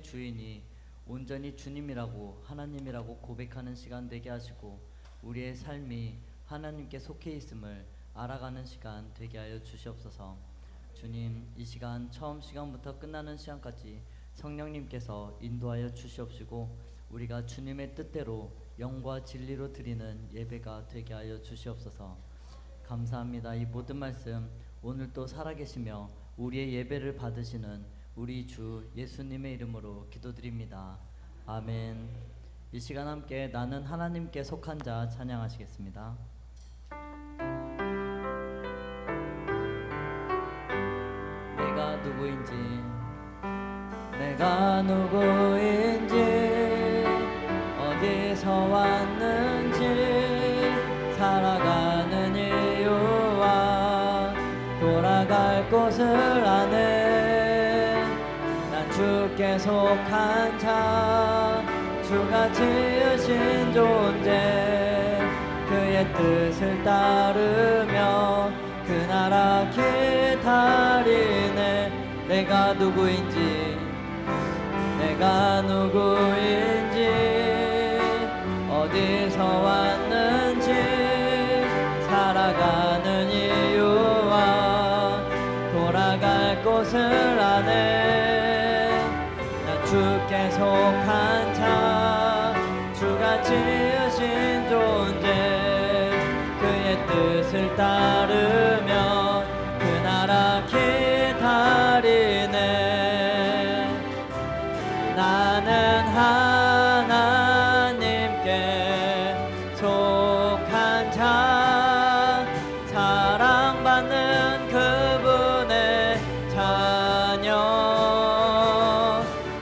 삶의 주인이 온전히 주님이라고 하나님이라고 고백하는 시간 되게 하시고 우리의 삶이 하나님께 속해 있음을 알아가는 시간 되게 하여 주시옵소서. 주님, 이 시간 처음 시간부터 끝나는 시간까지 성령님께서 인도하여 주시옵시고 우리가 주님의 뜻대로 영과 진리로 드리는 예배가 되게 하여 주시옵소서. 감사합니다. 이 모든 말씀 오늘 또 살아계시며 우리의 예배를 받으시는 우리 주 예수님의 이름으로 기도드립니다. 아멘. 이 시간 함께 나는 하나님께 속한 자 찬양하시겠습니다. 내가 누구인지 어디서 왔는지 살아가는 이유와 돌아갈 곳을 아네. 난 주께 속한 자, 주가 지으신 존재, 그의 뜻을 따르며 그 나라 기다리네. 내가 누구인지 어디서 왔는지 살아가는 이유와 돌아갈 곳을 아네. 난 주께 속한 자, 주가 지으신 존재, 그의 뜻을 따르며 그 나라 기다리네. 나는 하나님께 속한 자, 사랑받는 그분의 자녀,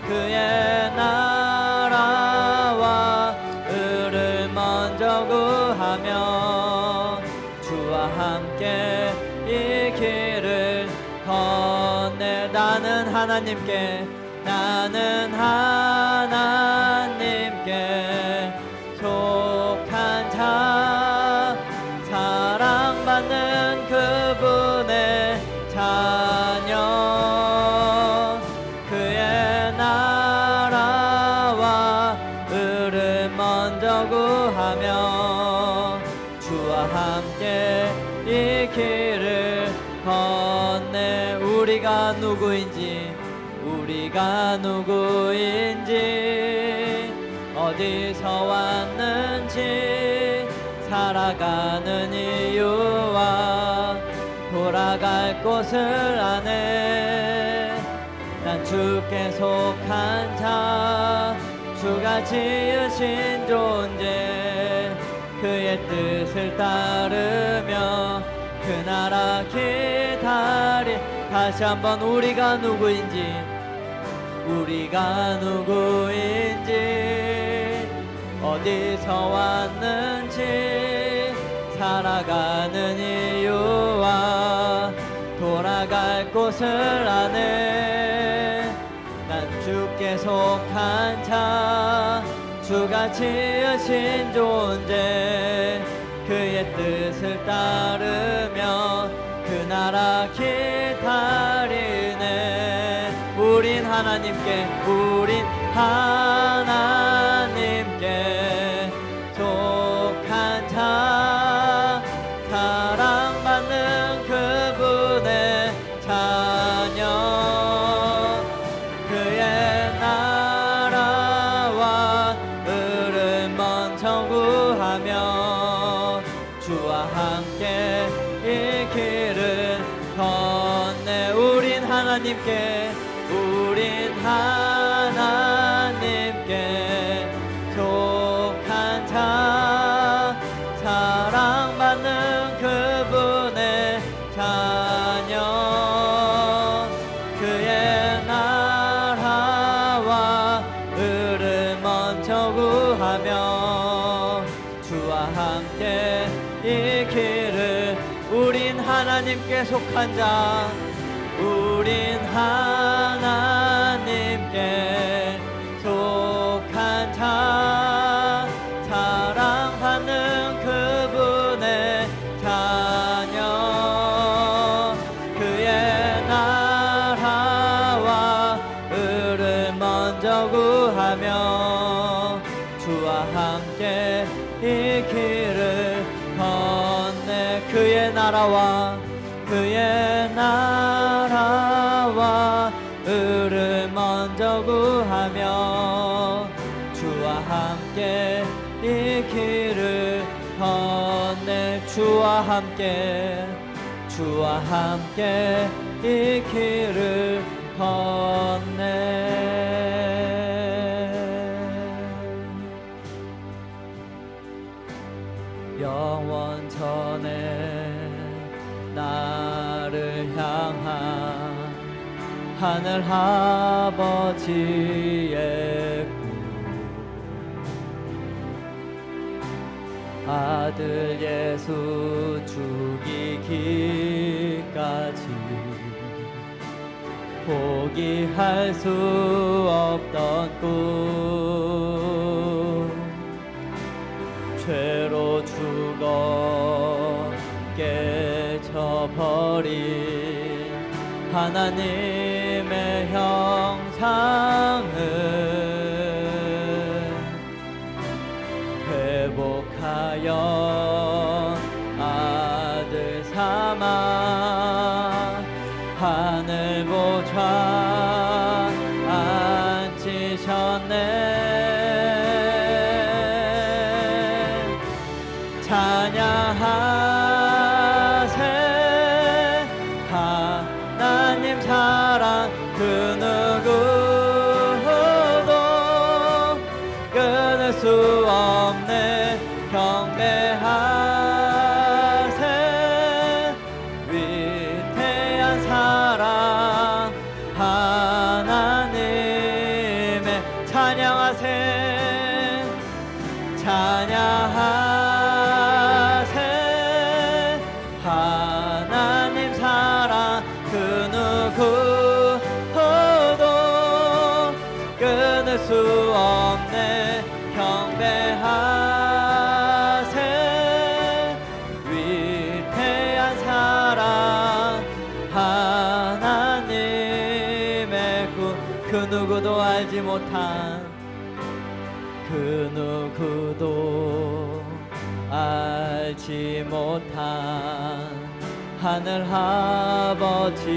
그의 나라와 의를 먼저 구하며 주와 함께 이 길을 건네. 나는 하나님께 속한 자, 사랑받는 그분의 자녀, 그의 나라와 의를 먼저 구하며 주와 함께 이 길을 건네. 우리가 누구인지 어디서 왔는지 살아가는 이유와 돌아갈 곳을 아네. 난 주께 속한 자, 주가 지으신 존재, 그의 뜻을 따르며 그 나라 기다리. 다시 한번 우리가 누구인지 어디서 왔는지 살아가는 이유와 돌아갈 곳을 아네. 난 주께 속한 자, 주가 지으신 존재, 그의 뜻을 따르며 그 나라 기다리네. 우린 하나님께 속한 자, 사랑받는 그분의 자녀, 그의 나라와 의를 먼저 구하며 주와 함께 이 길을 건네. 우린 하나님께 속한 자, 사랑받는 그분의 자녀, 그의 나라와 의를 먼저 구하며 주와 함께 이 길을. 우린 하나님께 속한 자, 우린 하나님께 속한 자, 사랑받는 그분의 자녀, 그의 나라와 의를 먼저 먼저 구하며 주와 함께 이 길을 건네 그의 나라와 의를 먼저 구하며 주와 함께 이 길을 건네 주와 함께 이 길을 건네 영원전에 나를 향한 하늘 아버지의 꿈 아들 예수 죽이기까지 포기할 수 없던 꿈 죄로 죽어 깨져버린 하나님의 형상을 회복하여 아들 삼아 하늘 보좌 앉히셨네 찬양하세 하나님 사랑 그 누구도 끊을 수 없네 경배하세 위대한 사랑 하나님의 찬양하세 하나님 사랑 그 누구도 끊을 수 없네 경배하세 위대한 사랑 하나님의 그 누구도 알지 못한 그 누구도 알지 못한 하늘 아버지의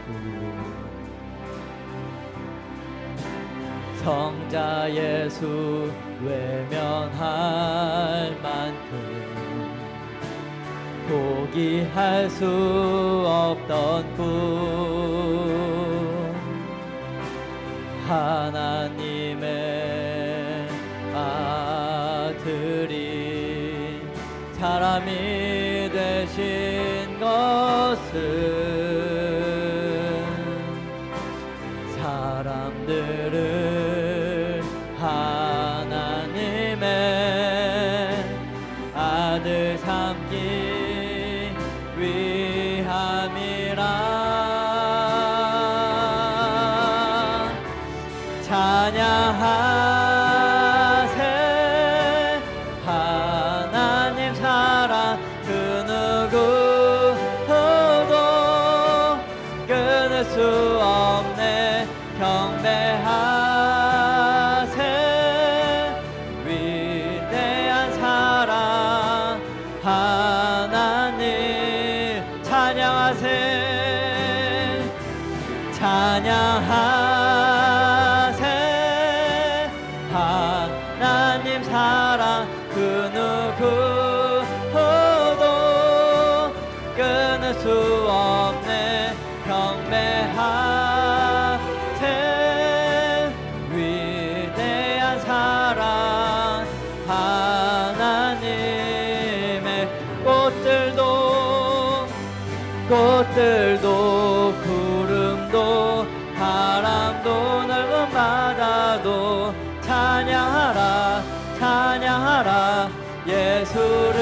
꿈 성자 예수 외면할 만큼 포기할 수 없던 꿈 하나님의 아들이 사람이 되신 것은 사람들을 하나님의 아들 삼기 위함이라 찬양하세 하나님 사랑 그 누구도 끊을 수 없네 경배하세 위대한 사랑 하나님 찬양하세 하나님 사랑 그 누구도 끊을 수 없네 경배하세 위대한 사랑 하나님의 꽃들도 구름도 바람도 넓은 바다도 찬양하라 예수를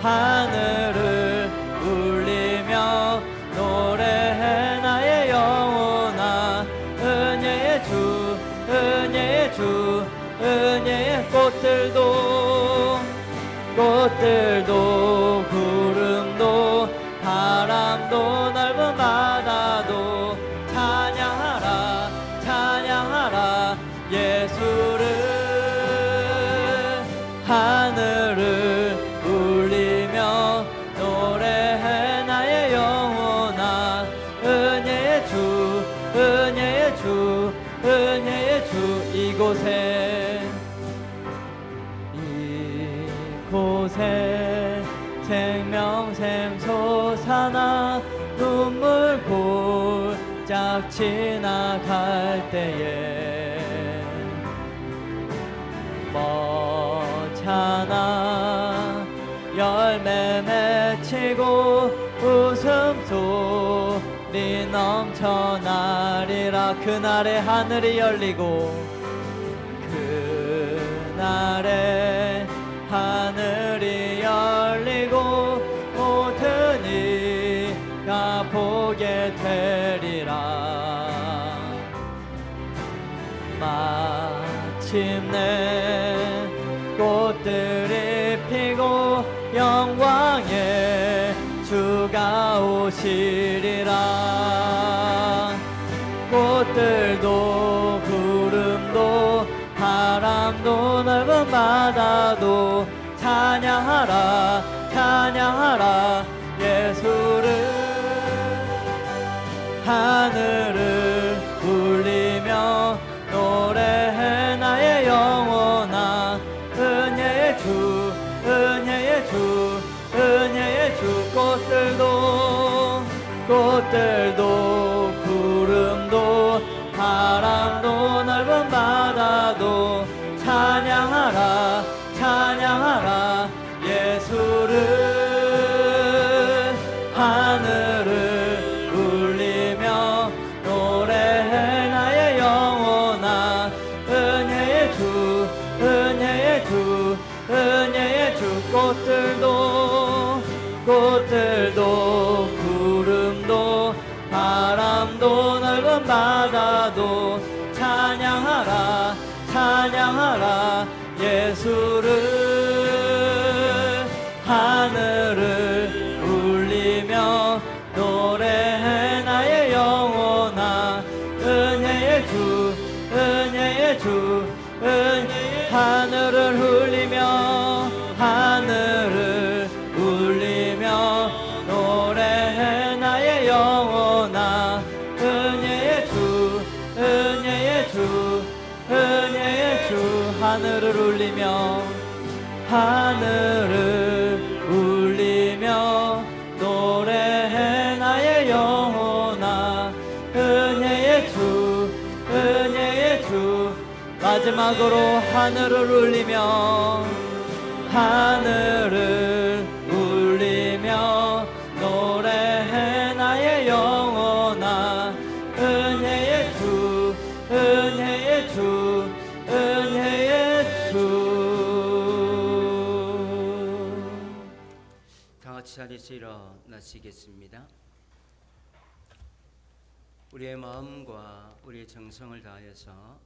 하늘을 울리며 노래해 나의 영혼아 은혜의 주 은혜의 꽃들도 구름도 바람도 넓은 바다도 찬양하라 은혜의 주, 은혜의 주, 이곳에 생명샘 솟아나 눈물 골짝 지나갈 때에 뻗잖아 열매 맺히고 웃음소리 넘쳐나리라. 그날에 하늘이 열리고 그날에 하늘이 열리고 모든 이가 보게 되리라. 마침내 꽃들이 피고 영광의 주가 오시리라. 꽃들도 구름도 바람도 넓은 바다도 찬양하라 찬양하라 예수를. 하늘을 울리며 노래해 나의 영혼아. 은혜의 주 은혜의 주 은혜의 주. 꽃들도 구름도 바람도 넓은 바다도 찬양하라 찬양하라 예수를. 하늘을 울리며 노래해 나의 영혼아. 은혜의 주 은혜의 주 은혜의 주. 꽃들도 구름도 바람도 넓은 바다도 찬양하라 찬양하라 예수를. 하늘을 울리며 노래해 나의 영혼아. 은혜의 주 은혜의 주 은혜의. 하늘을 울리며 노래해 나의 영혼아. 은혜의 주 은혜의 주 은혜의 주. 하늘을 울리며 노래해 나의 영혼아. 은혜의 주 은혜의 주. 마지막으로 하늘을 울리며 노래해 나의 영혼아. 은혜의 주 은혜의 주 은혜의 주. 다 같이 자리에서 일어나시겠습니다. 우리의 마음과 우리의 정성을 다하여서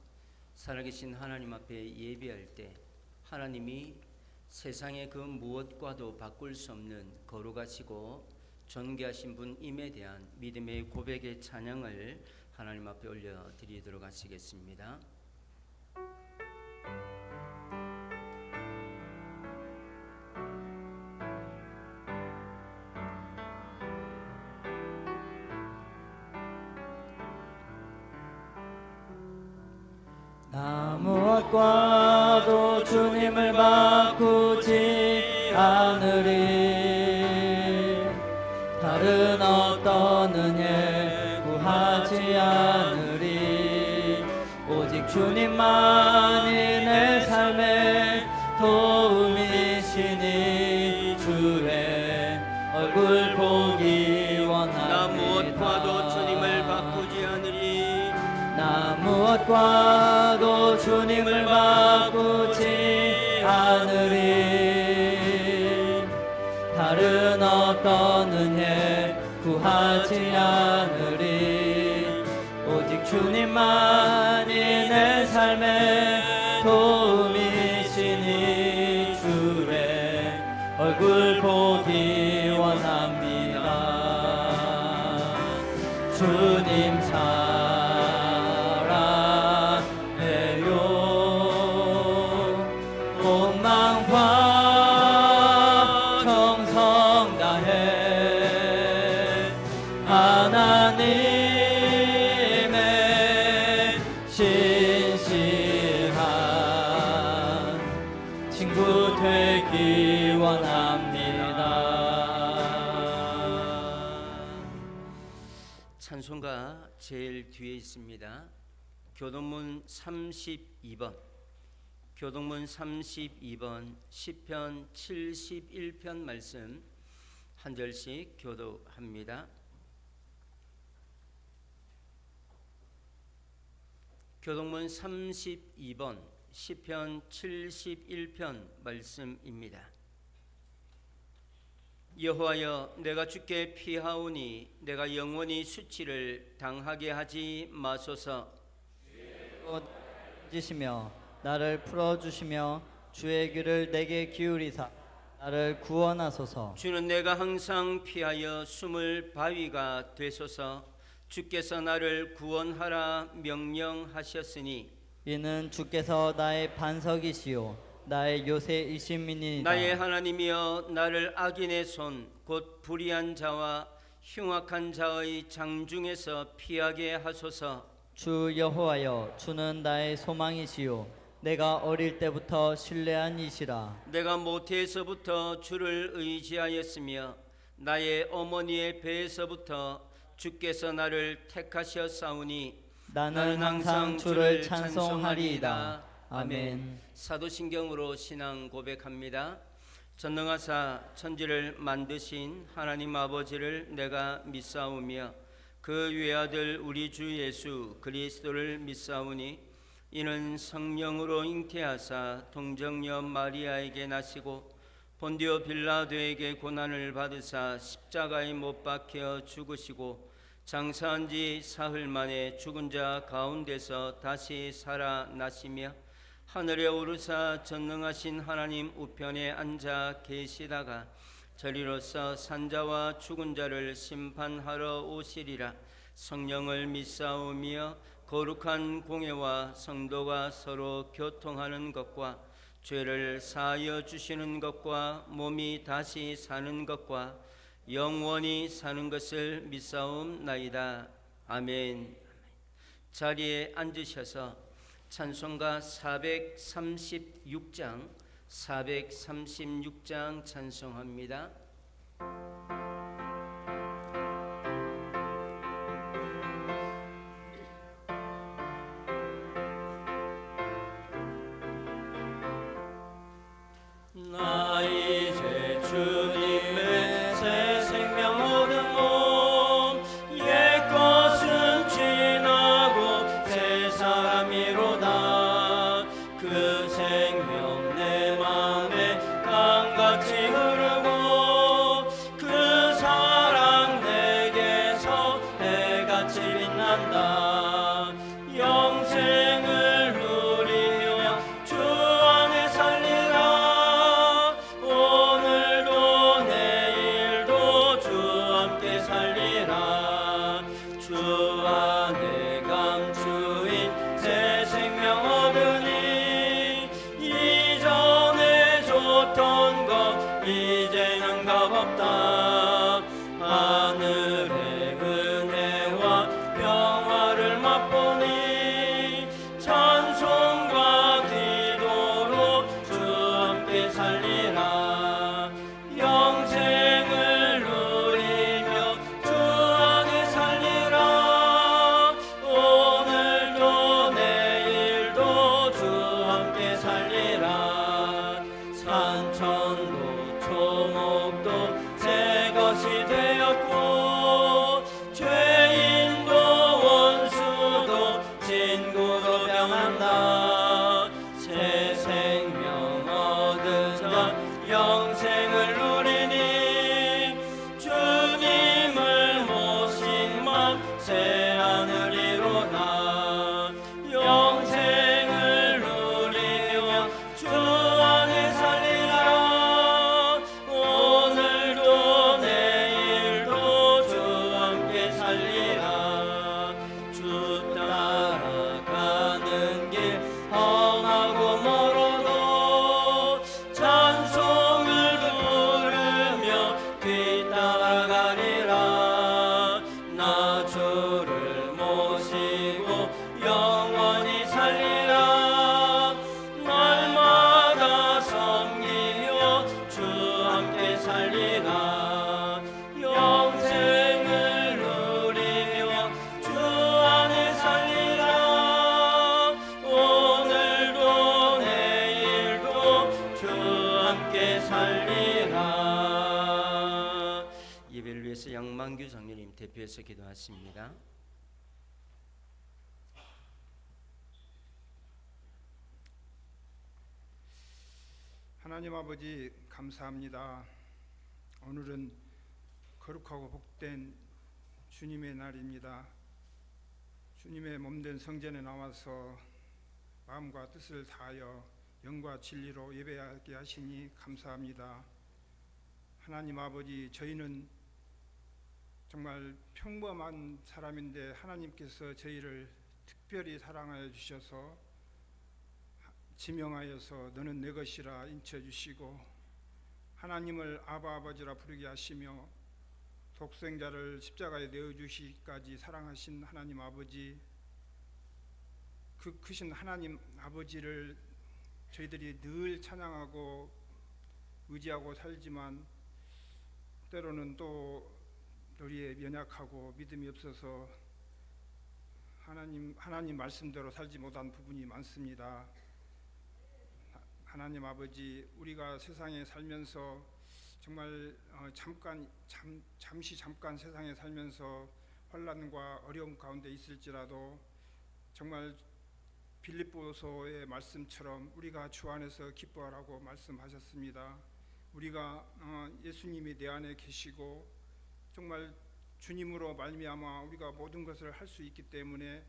살아계신 하나님 앞에 예배할 때 하나님이 세상의 그 무엇과도 바꿀 수 없는 거룩하시고 존귀하신 분임에 대한 믿음의 고백의 찬양을 하나님 앞에 올려드리도록 하시겠습니다. 나 무엇과도 주님을 바꾸지 않으리. 다른 어떤 은혜 구하지 않으리. 오직 주님만이 내 삶의 도움이시니 주의 얼굴 보기 원합니다. 나 무엇과도 주님을 바꾸지 않으리. 나 무엇과도 주님을 바꾸지 않으리. 다른 어떤 은혜 구하지 않으리. 오직 주님만이 내 삶의 도움이시니 주의 얼굴 보기 원합니다. 주님 하나님의 제일 뒤에 있습니다. 교동문 32번. 교동문 32번 시편 71편 말씀 한 절씩 교독합니다. 교동문 32번 시편 71편 말씀입니다. 여호와여, 내가 주께 피하오니 내가 영원히 수치를 당하게 하지 마소서. 지시며 나를 풀어주시며 주의 귀를 내게 기울이사 나를 구원하소서. 주는 내가 항상 피하여 숨을 바위가 되소서. 주께서 나를 구원하라 명령하셨으니 이는 주께서 나의 반석이시요 나의 요새이심이니이다. 나의 하나님이여, 나를 악인의 손 곧 불의한 자와 흉악한 자의 장중에서 피하게 하소서. 주 여호와여, 주는 나의 소망이시요 내가 어릴 때부터 신뢰한 이시라. 내가 모태에서부터 주를 의지하였으며 나의 어머니의 배에서부터 주께서 나를 택하셨사오니 나는 항상 주를 찬송하리이다. 아멘. 사도신경으로 신앙 고백합니다. 전능하사 천지를 만드신 하나님 아버지를 내가 믿사오며 그 외아들 우리 주 예수 그리스도를 믿사오니 이는 성령으로 잉태하사 동정녀 마리아에게 나시고 본디오 빌라도에게 고난을 받으사 십자가에 못 박혀 죽으시고 장사한 지 사흘 만에 죽은 자 가운데서 다시 살아나시며 하늘에 오르사 전능하신 하나님 우편에 앉아 계시다가 저리로서 산자와 죽은 자를 심판하러 오시리라. 성령을 믿사오며 거룩한 공회와 성도가 서로 교통하는 것과 죄를 사하여 주시는 것과 몸이 다시 사는 것과 영원히 사는 것을 믿사옵나이다. 아멘. 자리에 앉으셔서 찬송가 436장 찬송합니다. 나 이제 주님의 새 생명 얻은 몸, 옛 것은 지나고 새 사람이로다. 그 생명 내 맘에 강같이 흐르고 그 조한규 장로님 대표해서 기도하십니다. 하나님 아버지 감사합니다. 오늘은 거룩하고 복된 주님의 날입니다. 주님의 몸된 성전에 나와서 마음과 뜻을 다하여 영과 진리로 예배하게 하시니 감사합니다. 하나님 아버지, 저희는 정말 평범한 사람인데 하나님께서 저희를 특별히 사랑하여 주셔서 지명하여서 너는 내 것이라 인쳐주시고 하나님을 아바 아버지라 부르게 하시며 독생자를 십자가에 내어주시기까지 사랑하신 하나님 아버지, 그 크신 하나님 아버지를 저희들이 늘 찬양하고 의지하고 살지만 때로는 또 우리의 연약하고 믿음이 없어서 하나님 말씀대로 살지 못한 부분이 많습니다. 하나님 아버지, 우리가 세상에 살면서 정말 잠시 세상에 살면서 환난과 어려움 가운데 있을지라도 정말 빌립보서의 말씀처럼 우리가 주 안에서 기뻐하라고 말씀하셨습니다. 우리가 예수님이 내 안에 계시고 정말 주님으로 말미암아 우리가 모든 것을 할 수 있기 때문에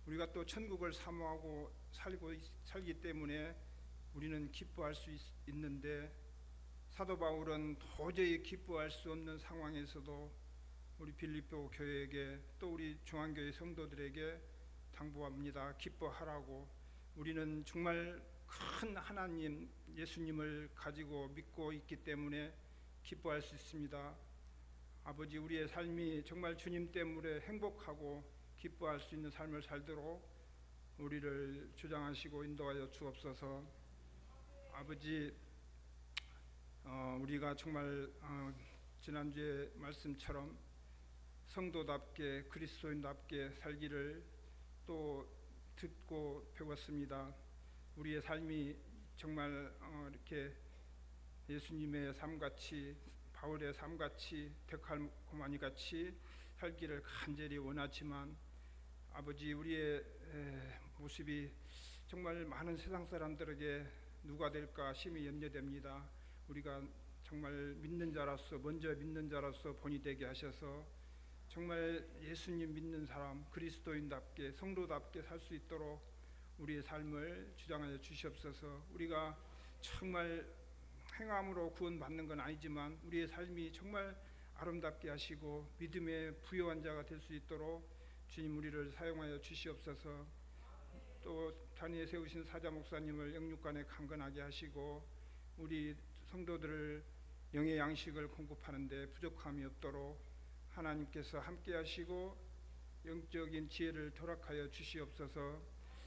우리가 또 천국을 사모하고 살기 때문에 우리는 기뻐할 수 있는데, 사도 바울은 도저히 기뻐할 수 없는 상황에서도 우리 빌립보 교회에게 또 우리 중앙교회 성도들에게 당부합니다. 기뻐하라고. 우리는 정말 큰 하나님 예수님을 가지고 믿고 있기 때문에 기뻐할 수 있습니다. 아버지, 우리의 삶이 정말 주님 때문에 행복하고 기뻐할 수 있는 삶을 살도록 우리를 주장하시고 인도하여 주옵소서. 아버지, 우리가 정말 지난주에 말씀처럼 성도답게 그리스도인답게 살기를 또 듣고 배웠습니다. 우리의 삶이 정말 이렇게 예수님의 삶같이, 바울의 삶같이, 데칼코마니같이 살기를 간절히 원하지만 아버지, 우리의 모습이 정말 많은 세상 사람들에게 누가 될까 심히 염려됩니다. 우리가 정말 믿는 자로서, 먼저 믿는 자로서 본이 되게 하셔서 정말 예수님 믿는 사람, 그리스도인답게 성도답게 살 수 있도록 우리의 삶을 주장하여 주시옵소서. 우리가 정말 행함으로 구원받는 건 아니지만 우리의 삶이 정말 아름답게 하시고 믿음의 부요한 자가 될 수 있도록 주님 우리를 사용하여 주시옵소서. 또 단위에 세우신 사자 목사님을 영육간에 강건하게 하시고 우리 성도들을 영의 양식을 공급하는데 부족함이 없도록 하나님께서 함께 하시고 영적인 지혜를 허락하여 주시옵소서.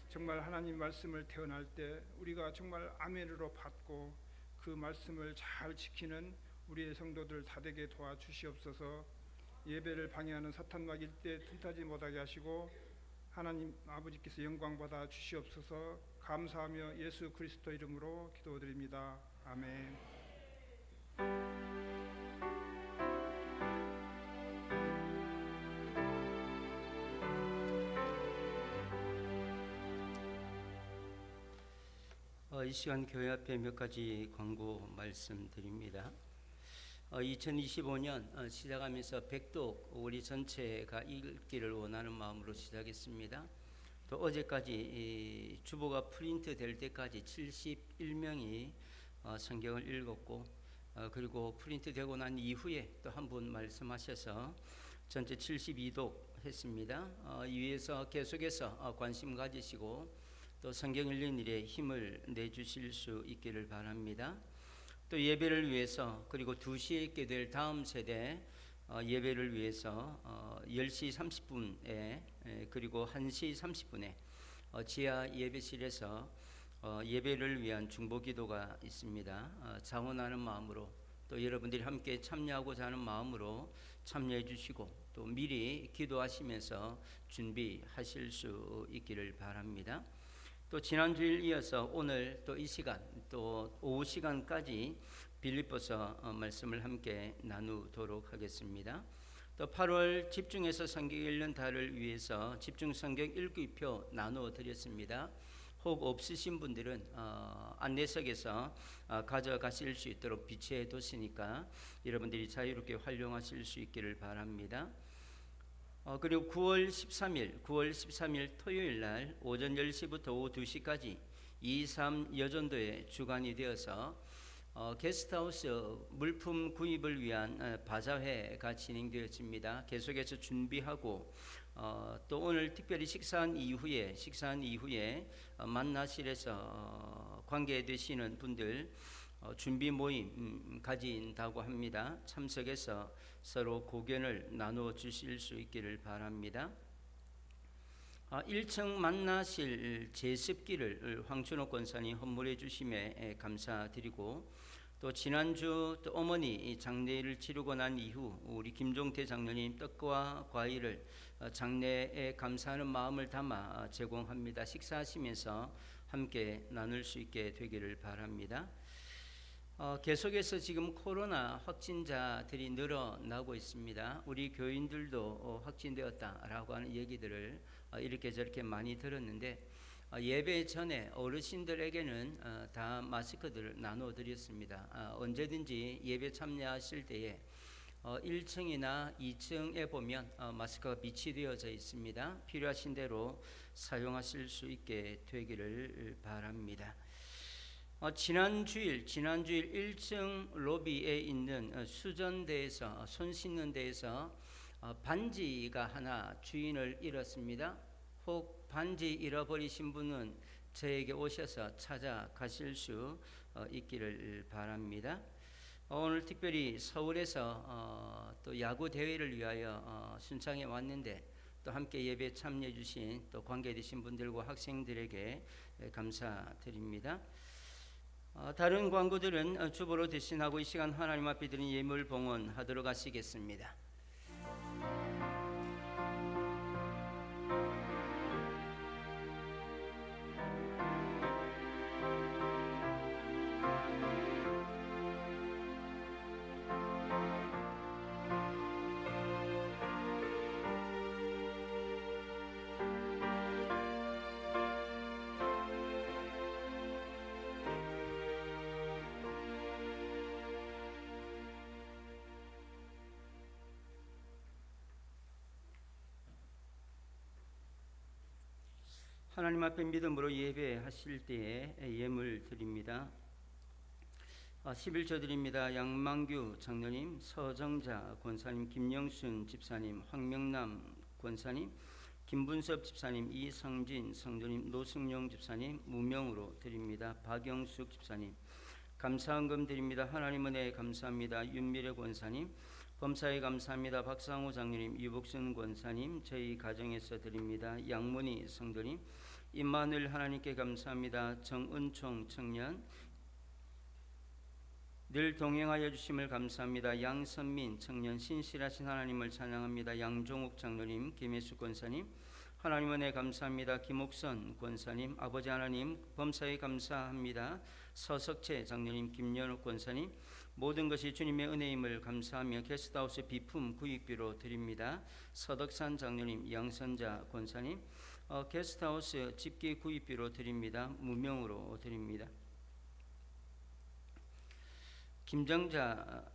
정말 하나님 말씀을 태어날 때 우리가 정말 아멘으로 받고 그 말씀을 잘 지키는 우리의 성도들 다 되게 도와주시옵소서. 예배를 방해하는 사탄 막일 때 틈타지 못하게 하시고 하나님 아버지께서 영광 받아 주시옵소서. 감사하며 예수 그리스도 이름으로 기도드립니다. 아멘. 이 시간 교회 앞에 몇 가지 광고 말씀드립니다. 2025년 시작하면서 백독 우리 전체가 읽기를 원하는 마음으로 시작했습니다. 또 어제까지 주보가 프린트 될 때까지 71명이 성경을 읽었고, 그리고 프린트 되고 난 이후에 또 한 분 말씀하셔서 전체 72독 했습니다. 이 위에서 계속해서 관심 가지시고 또 성경 읽는 일에 힘을 내주실 수 있기를 바랍니다. 또 예배를 위해서, 그리고 2시에 있게 될 다음 세대 예배를 위해서 10시 30분에 그리고 1시 30분에 지하 예배실에서 예배를 위한 중보기도가 있습니다. 자원하는 마음으로 또 여러분들이 함께 참여하고자 하는 마음으로 참여해 주시고 또 미리 기도하시면서 준비하실 수 있기를 바랍니다. 또 지난주일 이어서 오늘 또 이 시간 또 오후 시간까지 빌립보서 말씀을 함께 나누도록 하겠습니다. 또 8월 집중해서 성경 읽는 달을 위해서 집중 성경 읽기표 나누어 드렸습니다. 혹 없으신 분들은 안내석에서 가져가실 수 있도록 비치해 뒀으니까 여러분들이 자유롭게 활용하실 수 있기를 바랍니다. 그리고 9월 13일 토요일 날 오전 10시부터 오후 2시까지 2.3 여전도의 주간이 되어서 게스트하우스 물품 구입을 위한 바자회가 진행되어집니다. 계속해서 준비하고 또 오늘 특별히 식사한 이후에 만나실에서 관계되시는 분들 준비 모임 가진다고 합니다. 참석해서 서로 고견을 나누어 주실 수 있기를 바랍니다. 1층 만나실 제습기를 황춘옥 권사님 헌물해 주심에 감사드리고 또 지난주 또 어머니 장례를 치르고 난 이후 우리 김종태 장로님 떡과 과일을 장례에 감사하는 마음을 담아 제공합니다. 식사하시면서 함께 나눌 수 있게 되기를 바랍니다. 계속해서 지금 코로나 확진자들이 늘어나고 있습니다. 우리 교인들도 확진되었다라고 하는 얘기들을 이렇게 저렇게 많이 들었는데 예배 전에 어르신들에게는 다 마스크들을 나눠 드렸습니다. 언제든지 예배 참여하실 때에 1층이나 2층에 보면 마스크가 비치되어져 있습니다. 필요하신 대로 사용하실 수 있게 되기를 바랍니다. 지난 주일 1층 로비에 있는 수전대에서 손 씻는 데에서 반지가 하나 주인을 잃었습니다. 혹 반지 잃어버리신 분은 저에게 오셔서 찾아가실 수 있기를 바랍니다. 오늘 특별히 서울에서 또 야구 대회를 위하여 순창에 왔는데 또 함께 예배 참여해 주신 또 관계되신 분들과 학생들에게 감사드립니다. 다른 광고들은 주보로 대신하고 이 시간 하나님 앞에 드린 예물 봉헌하도록 하시겠습니다. 하나님 앞에 믿음으로 예배하실 때에 예물 드립니다. 11조 드립니다. 양만규 장로님, 서정자 권사님, 김영순 집사님, 황명남 권사님, 김분섭 집사님, 이성진 성도님, 노승용 집사님 무명으로 드립니다. 박영숙 집사님 감사헌금 드립니다. 하나님 은혜에 감사합니다. 윤미래 권사님 범사에 감사합니다. 박상호 장로님, 유복순 권사님 저희 가정에서 드립니다. 양문희 성도님 임마늘 하나님께 감사합니다. 정은총 청년 늘 동행하여 주심을 감사합니다. 양선민 청년 신실하신 하나님을 찬양합니다. 양종욱 장로님, 김혜수 권사님 하나님 은혜 감사합니다. 김옥선 권사님 아버지 하나님 범사에 감사합니다. 서석채 장로님, 김연욱 권사님 모든 것이 주님의 은혜임을 감사하며 게스트하우스 비품 구입비로 드립니다. 서덕산 장로님, 양선자 권사님 게스트하우스 집기 구입비로 드립니다. 무명으로 드립니다. 김정자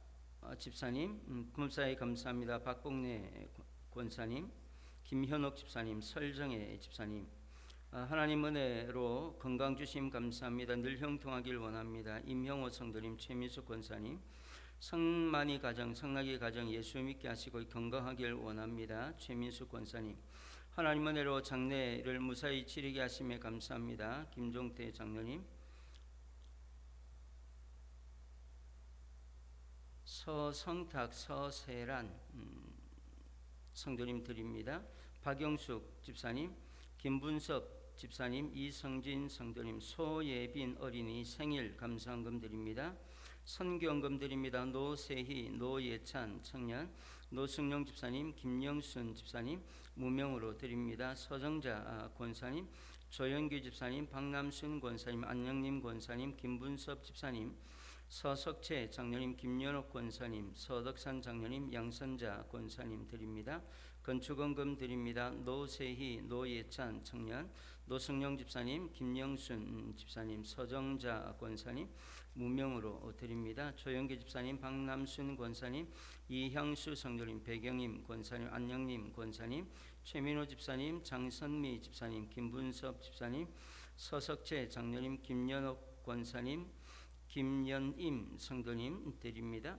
집사님 범사에 감사합니다. 박봉래 권사님, 김현옥 집사님, 설정혜 집사님 하나님 은혜로 건강 주심 감사합니다. 늘 형통하길 원합니다. 임형호 성도님, 최민숙 권사님 성만이 가정, 성락이 가정 예수 믿게 하시고 건강하길 원합니다. 최민숙 권사님 하나님 은혜로 장례를 무사히 치르게 하심에 감사합니다. 김종태 장로님 서성탁, 서세란 성도님 드립니다. 박영숙 집사님, 김분섭 집사님, 이성진 성도님, 소예빈 어린이 생일 감사헌금 드립니다. 선교헌금 드립니다. 노세희, 노예찬 청년, 노승용 집사님, 김영순 집사님 무명으로 드립니다. 서정자 권사님, 조영규 집사님, 박남순 권사님, 안영림 권사님, 김분섭 집사님, 서석채 장로님, 김연옥 권사님, 서덕산 장로님, 양선자 권사님 드립니다. 건축원금 드립니다. 노세희, 노예찬 청년, 노승영 집사님, 김영순 집사님, 서정자 권사님 무명으로 드립니다. 조영기 집사님, 박남순 권사님, 이향수 성도님, 배경임 권사님, 안영님 권사님, 최민호 집사님, 장선미 집사님, 김분섭 집사님, 서석채 장로님, 김연옥 권사님, 김연임 성도님 드립니다.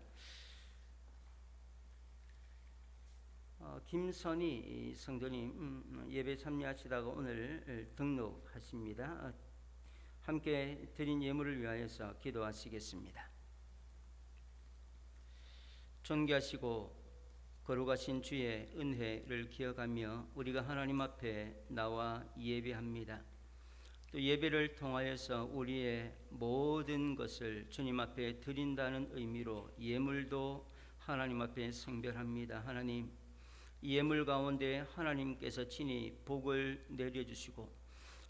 김선희 성도님 예배 참여하시다가 오늘 등록하십니다. 함께 드린 예물을 위하여서 기도하시겠습니다. 존귀하시고 거룩하신 주의 은혜를 기억하며 우리가 하나님 앞에 나와 예배합니다. 또 예배를 통하여서 우리의 모든 것을 주님 앞에 드린다는 의미로 예물도 하나님 앞에 성별합니다. 하나님, 이 예물 가운데 하나님께서 친히 복을 내려주시고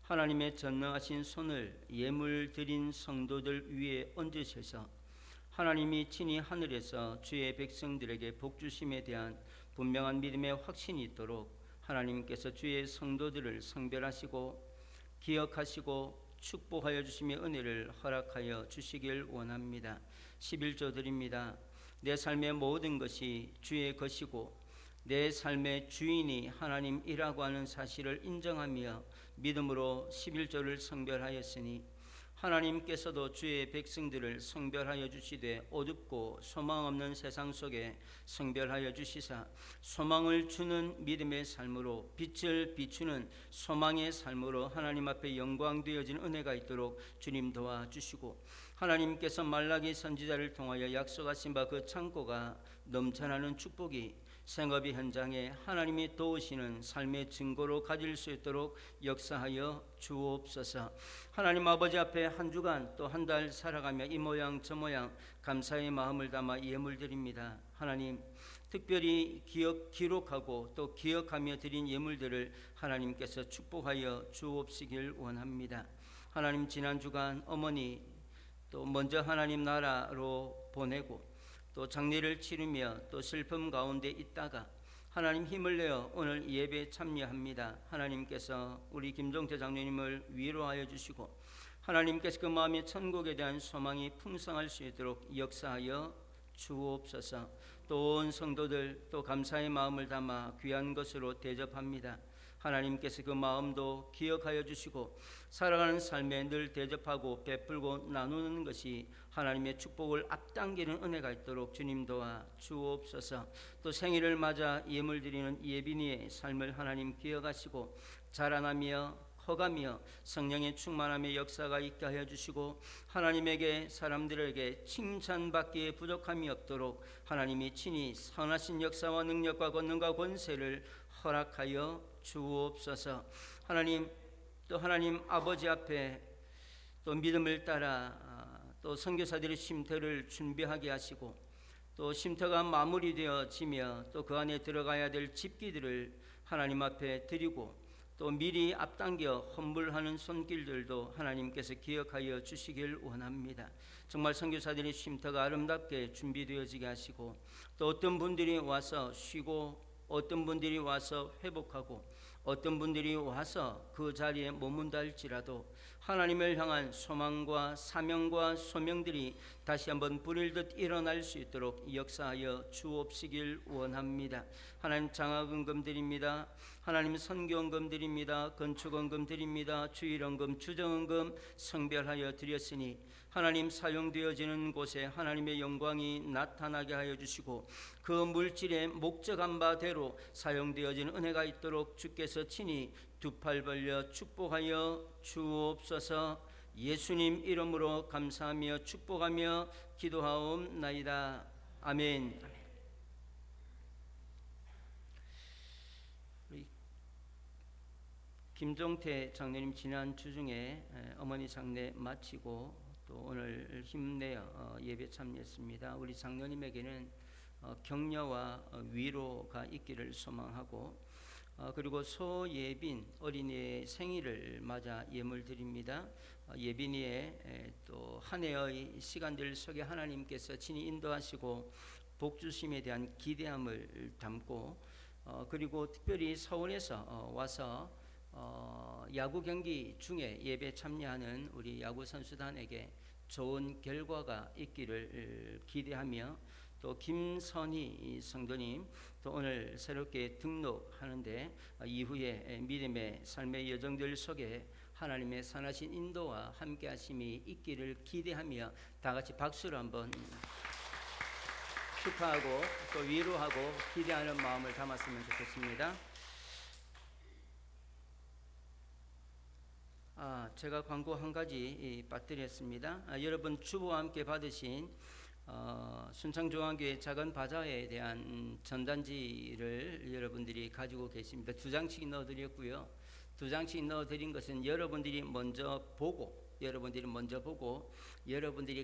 하나님의 전능하신 손을 예물 드린 성도들 위에 얹으셔서 하나님이 친히 하늘에서 주의 백성들에게 복 주심에 대한 분명한 믿음의 확신이 있도록 하나님께서 주의 성도들을 성별하시고 기억하시고 축복하여 주심의 은혜를 허락하여 주시길 원합니다. 11조 드립니다. 내 삶의 모든 것이 주의 것이고 내 삶의 주인이 하나님이라고 하는 사실을 인정하며 믿음으로 11조를 성별하였으니 하나님께서도 주의 백성들을 성별하여 주시되 어둡고 소망 없는 세상 속에 성별하여 주시사 소망을 주는 믿음의 삶으로 빛을 비추는 소망의 삶으로 하나님 앞에 영광되어진 은혜가 있도록 주님 도와주시고 하나님께서 말라기 선지자를 통하여 약속하신 바 그 창고가 넘쳐나는 축복이 생업의 현장에 하나님이 도우시는 삶의 증거로 가질 수 있도록 역사하여 주옵소서. 하나님 아버지 앞에 한 주간 또 한 달 살아가며 이 모양 저 모양 감사의 마음을 담아 예물 드립니다. 하나님, 특별히 기록하고 또 기억하며 드린 예물들을 하나님께서 축복하여 주옵시길 원합니다. 하나님, 지난 주간 어머니 또 먼저 하나님 나라로 보내고 또 장례를 치르며 또 슬픔 가운데 있다가 하나님 힘을 내어 오늘 예배에 참여합니다. 하나님께서 우리 김종태 장로님을 위로하여 주시고 하나님께서 그 마음의 천국에 대한 소망이 풍성할 수 있도록 역사하여 주옵소서. 또 온 성도들 또 감사의 마음을 담아 귀한 것으로 대접합니다. 하나님께서 그 마음도 기억하여 주시고 살아가는 삶에 늘 대접하고 베풀고 나누는 것이 하나님의 축복을 앞당기는 은혜가 있도록 주님 도와 주옵소서. 또 생일을 맞아 예물 드리는 예빈이의 삶을 하나님 기억하시고 자라나며 커가며 성령의 충만함의 역사가 있게 하여 주시고 하나님에게 사람들에게 칭찬받기에 부족함이 없도록 하나님이 친히 선하신 역사와 능력과 권능과 권세를 허락하여 주옵소서. 하나님, 또 하나님 아버지 앞에 또 믿음을 따라 또 선교사들의 쉼터를 준비하게 하시고 또 쉼터가 마무리되어지며 또 그 안에 들어가야 될 집기들을 하나님 앞에 드리고 또 미리 앞당겨 헌물하는 손길들도 하나님께서 기억하여 주시길 원합니다. 정말 선교사들의 쉼터가 아름답게 준비되어지게 하시고 또 어떤 분들이 와서 쉬고 어떤 분들이 와서 회복하고 어떤 분들이 와서 그 자리에 머문다 할지라도 하나님을 향한 소망과 사명과 소명들이 다시 한번 불일 듯 일어날 수 있도록 역사하여 주옵시길 원합니다. 하나님, 장학은금 드립니다. 하나님, 선교원금 드립니다. 건축원금 드립니다. 주일원금, 주정원금 성별하여 드렸으니 하나님, 사용되어지는 곳에 하나님의 영광이 나타나게 하여 주시고 그 물질의 목적한 바대로 사용되어지는 은혜가 있도록 주께서 친히 두 팔 벌려 축복하여 주옵소서. 예수님 이름으로 감사하며 축복하며 기도하옵나이다. 아멘. 김종태 장로님 지난 주 중에 어머니 장례 마치고 또 오늘 힘내어 예배 참여했습니다. 우리 장로님에게는 격려와 위로가 있기를 소망하고 그리고 소예빈 어린이의 생일을 맞아 예물 드립니다. 예빈이의 또 한 해의 시간들 속에 하나님께서 친히 인도하시고 복 주심에 대한 기대함을 담고 그리고 특별히 서울에서 와서 야구 경기 중에 예배 참여하는 우리 야구 선수단에게 좋은 결과가 있기를 기대하며 또 김선희 성도님 또 오늘 새롭게 등록하는데 이후에 믿음의 삶의 여정들 속에 하나님의 선하신 인도와 함께 하심이 있기를 기대하며 다 같이 박수로 한번 축하하고 또 위로하고 기대하는 마음을 담았으면 좋겠습니다. 제가 광고 한 가지 빠뜨렸습니다. 여러분 주보와 함께 받으신 순창중앙교회 작은 바자회에 대한 전단지를 여러분들이 가지고 계십니다. 2장씩 넣어드렸고요. 2장씩 넣어드린 것은 여러분들이 먼저 보고 여러분들이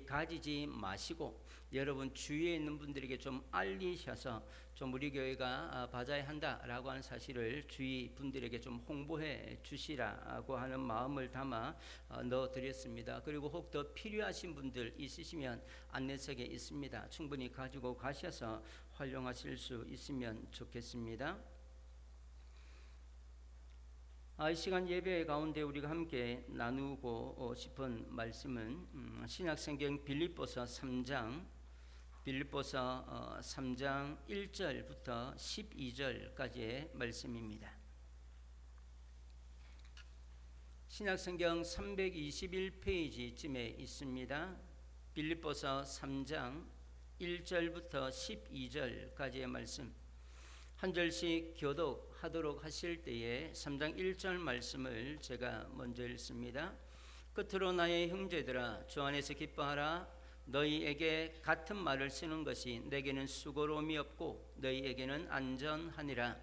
가지지 마시고 여러분 주위에 있는 분들에게 좀 알리셔서 좀 우리 교회가 바자회 한다라고 하는 사실을 주위 분들에게 좀 홍보해 주시라고 하는 마음을 담아 넣어드렸습니다. 그리고 혹 더 필요하신 분들 있으시면 안내석에 있습니다. 충분히 가지고 가셔서 활용하실 수 있으면 좋겠습니다. 이 시간 예배 가운데 우리가 함께 나누고 싶은 말씀은 신약성경 빌립보서 3장 1절부터 12절까지의 말씀입니다. 신약성경 321페이지쯤에 있습니다. 빌립보서 3장 1절부터 12절까지의 말씀 한 절씩 교독하도록 하실 때에 3장 1절 말씀을 제가 먼저 읽습니다. 끝으로 나의 형제들아 주 안에서 기뻐하라. 너희에게 같은 말을 쓰는 것이 내게는 수고로움이 없고 너희에게는 안전하니라.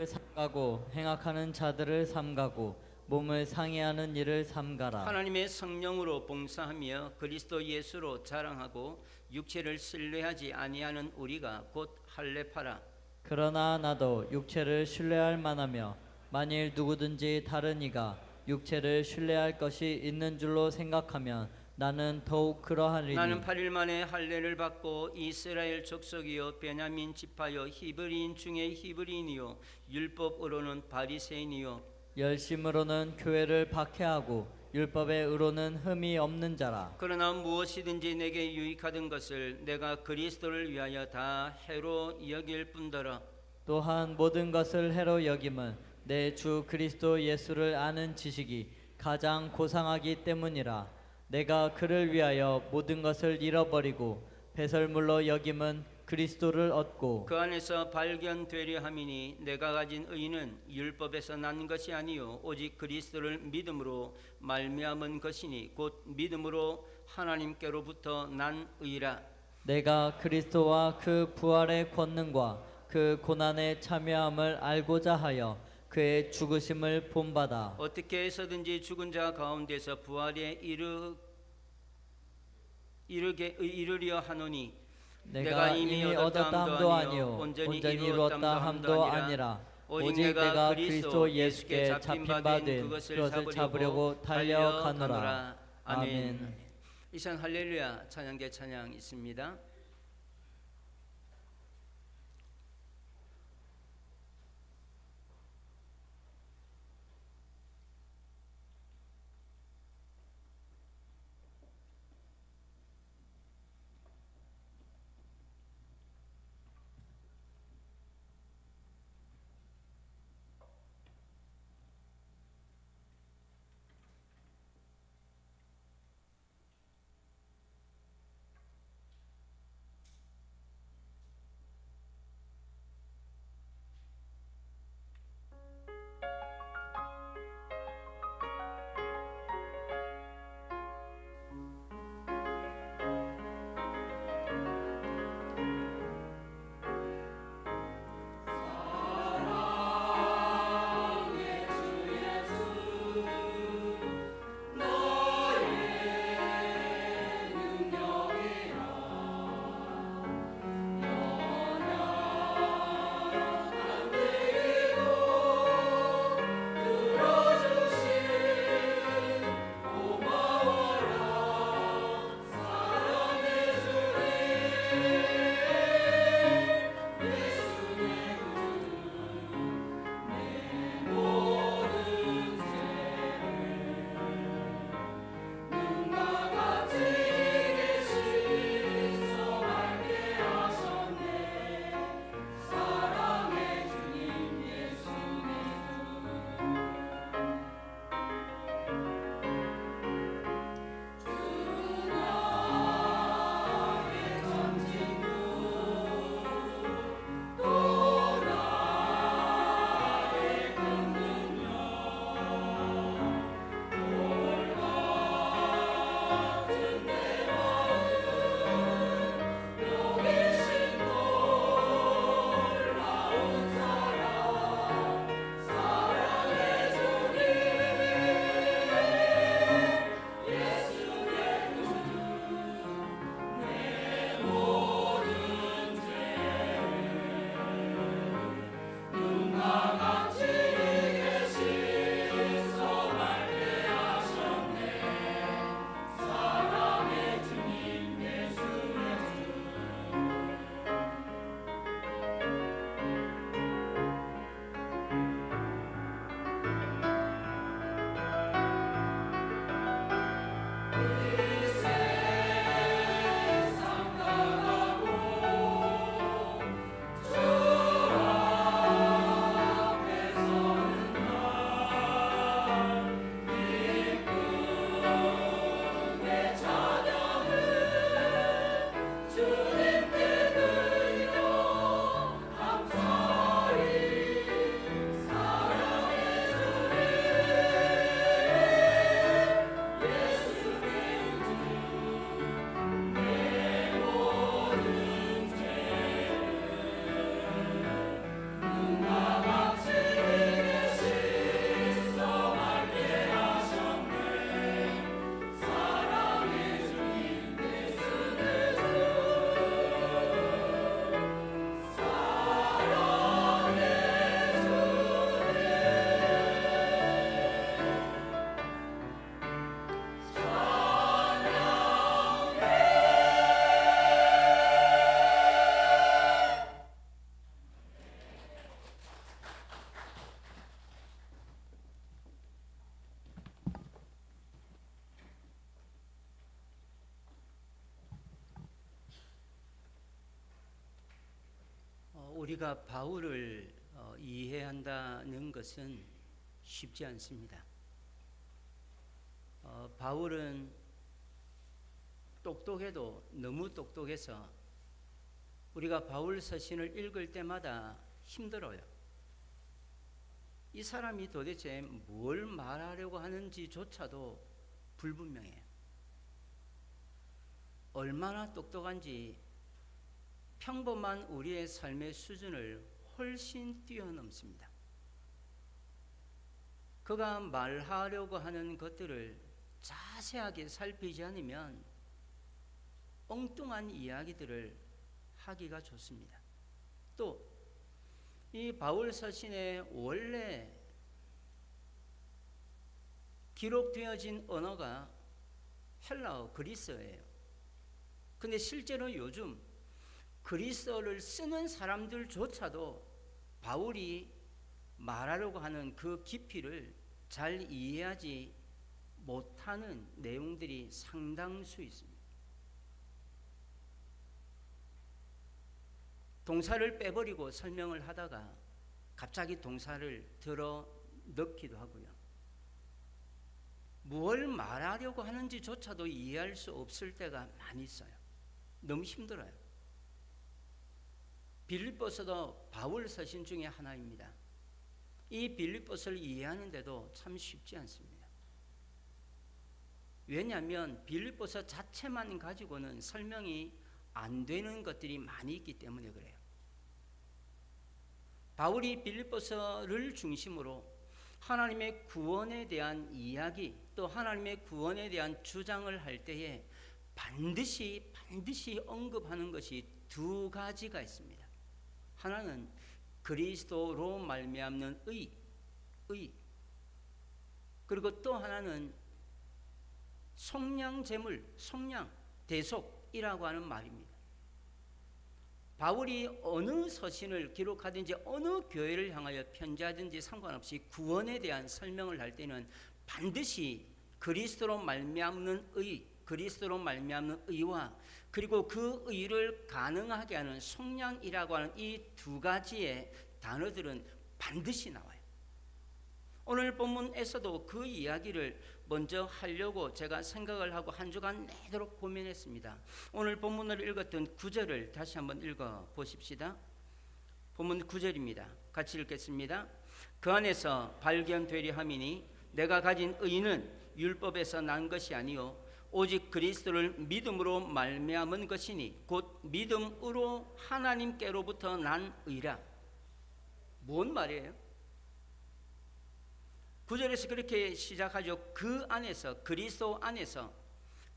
삼가고 행악하는 자들을 삼가고 몸을 상해하는 일을 삼가라. 하나님의 성령으로 봉사하며 그리스도 예수로 자랑하고 육체를 신뢰하지 아니하는 우리가 곧 할례파라. 그러나 나도 육체를 신뢰할 만하며 만일 누구든지 다른 이가 육체를 신뢰할 것이 있는 줄로 생각하면 나는 더욱 그러하리니 나는 8일 만에 할례를 받고 이스라엘 족속이요 베냐민 지파요 히브리인 중에 히브리인이요 율법으로는 바리새인이요 열심으로는 교회를 박해하고 율법의 의로는 흠이 없는 자라. 그러나 무엇이든지 내게 유익하던 것을 내가 그리스도를 위하여 다 해로 여길 뿐더러 또한 모든 것을 해로 여김은 내 주 그리스도 예수를 아는 지식이 가장 고상하기 때문이라. 내가 그를 위하여 모든 것을 잃어버리고 배설물로 여김은 그리스도를 얻고 그 안에서 발견되려 함이니 내가 가진 의는 율법에서 난 것이 아니요 오직 그리스도를 믿음으로 말미암은 것이니 곧 믿음으로 하나님께로부터 난 의라. 내가 그리스도와 그 부활의 권능과 그 고난의 참여함을 알고자 하여 그의 죽으심을 본받아 어떻게 해서든지 죽은 자 가운데서 부활에 이르려 하노니 내가 이미 얻었다 함도 아니요 온전히 이루었다 함도 아니라 오직 내가 그리스도 예수께 잡힌 바 된 그것을 잡으려고 달려가노라. 아멘. 이 시간 할렐루야 찬양대 찬양 있습니다. 우리가 바울을 이해한다는 것은 쉽지 않습니다. 바울은 똑똑해도 너무 똑똑해서 우리가 바울 서신을 읽을 때마다 힘들어요. 이 사람이 도대체 뭘 말하려고 하는지조차도 불분명해요. 얼마나 똑똑한지 평범한 우리의 삶의 수준을 훨씬 뛰어넘습니다. 그가 말하려고 하는 것들을 자세하게 살피지 않으면 엉뚱한 이야기들을 하기가 좋습니다. 또 이 바울 서신의 원래 기록되어진 언어가 헬라어 그리스어예요. 근데 실제로 요즘 그리스어를 쓰는 사람들조차도 바울이 말하려고 하는 그 깊이를 잘 이해하지 못하는 내용들이 상당수 있습니다. 동사를 빼버리고 설명을 하다가 갑자기 동사를 들어 넣기도 하고요. 무엇을 말하려고 하는지조차도 이해할 수 없을 때가 많이 있어요. 너무 힘들어요. 빌립보서도 바울 서신 중에 하나입니다. 이 빌립보서를 이해하는데도 참 쉽지 않습니다. 왜냐하면 빌립보서 자체만 가지고는 설명이 안 되는 것들이 많이 있기 때문에 그래요. 바울이 빌립보서를 중심으로 하나님의 구원에 대한 이야기 또 하나님의 구원에 대한 주장을 할 때에 반드시 언급하는 것이 두 가지가 있습니다. 하나는 그리스도로 말미암는 의 그리고 또 하나는 속량제물, 대속이라고 하는 말입니다. 바울이 어느 서신을 기록하든지 어느 교회를 향하여 편지하든지 상관없이 구원에 대한 설명을 할 때는 반드시 그리스도로 말미암는 의와 그리고 그 의를 가능하게 하는 속량이라고 하는 이 두 가지의 단어들은 반드시 나와요. 오늘 본문에서도 그 이야기를 먼저 하려고 제가 생각을 하고 한 주간 내도록 고민했습니다. 오늘 본문을 읽었던 9절을 다시 한번 읽어 보십시다. 본문 9절입니다. 같이 읽겠습니다. 그 안에서 발견되리 함이니 내가 가진 의는 율법에서 난 것이 아니요 오직 그리스도를 믿음으로 말미암은 것이니 곧 믿음으로 하나님께로부터 난 의라. 뭔 말이에요? 9절에서 그렇게 시작하죠. 그 안에서, 그리스도 안에서,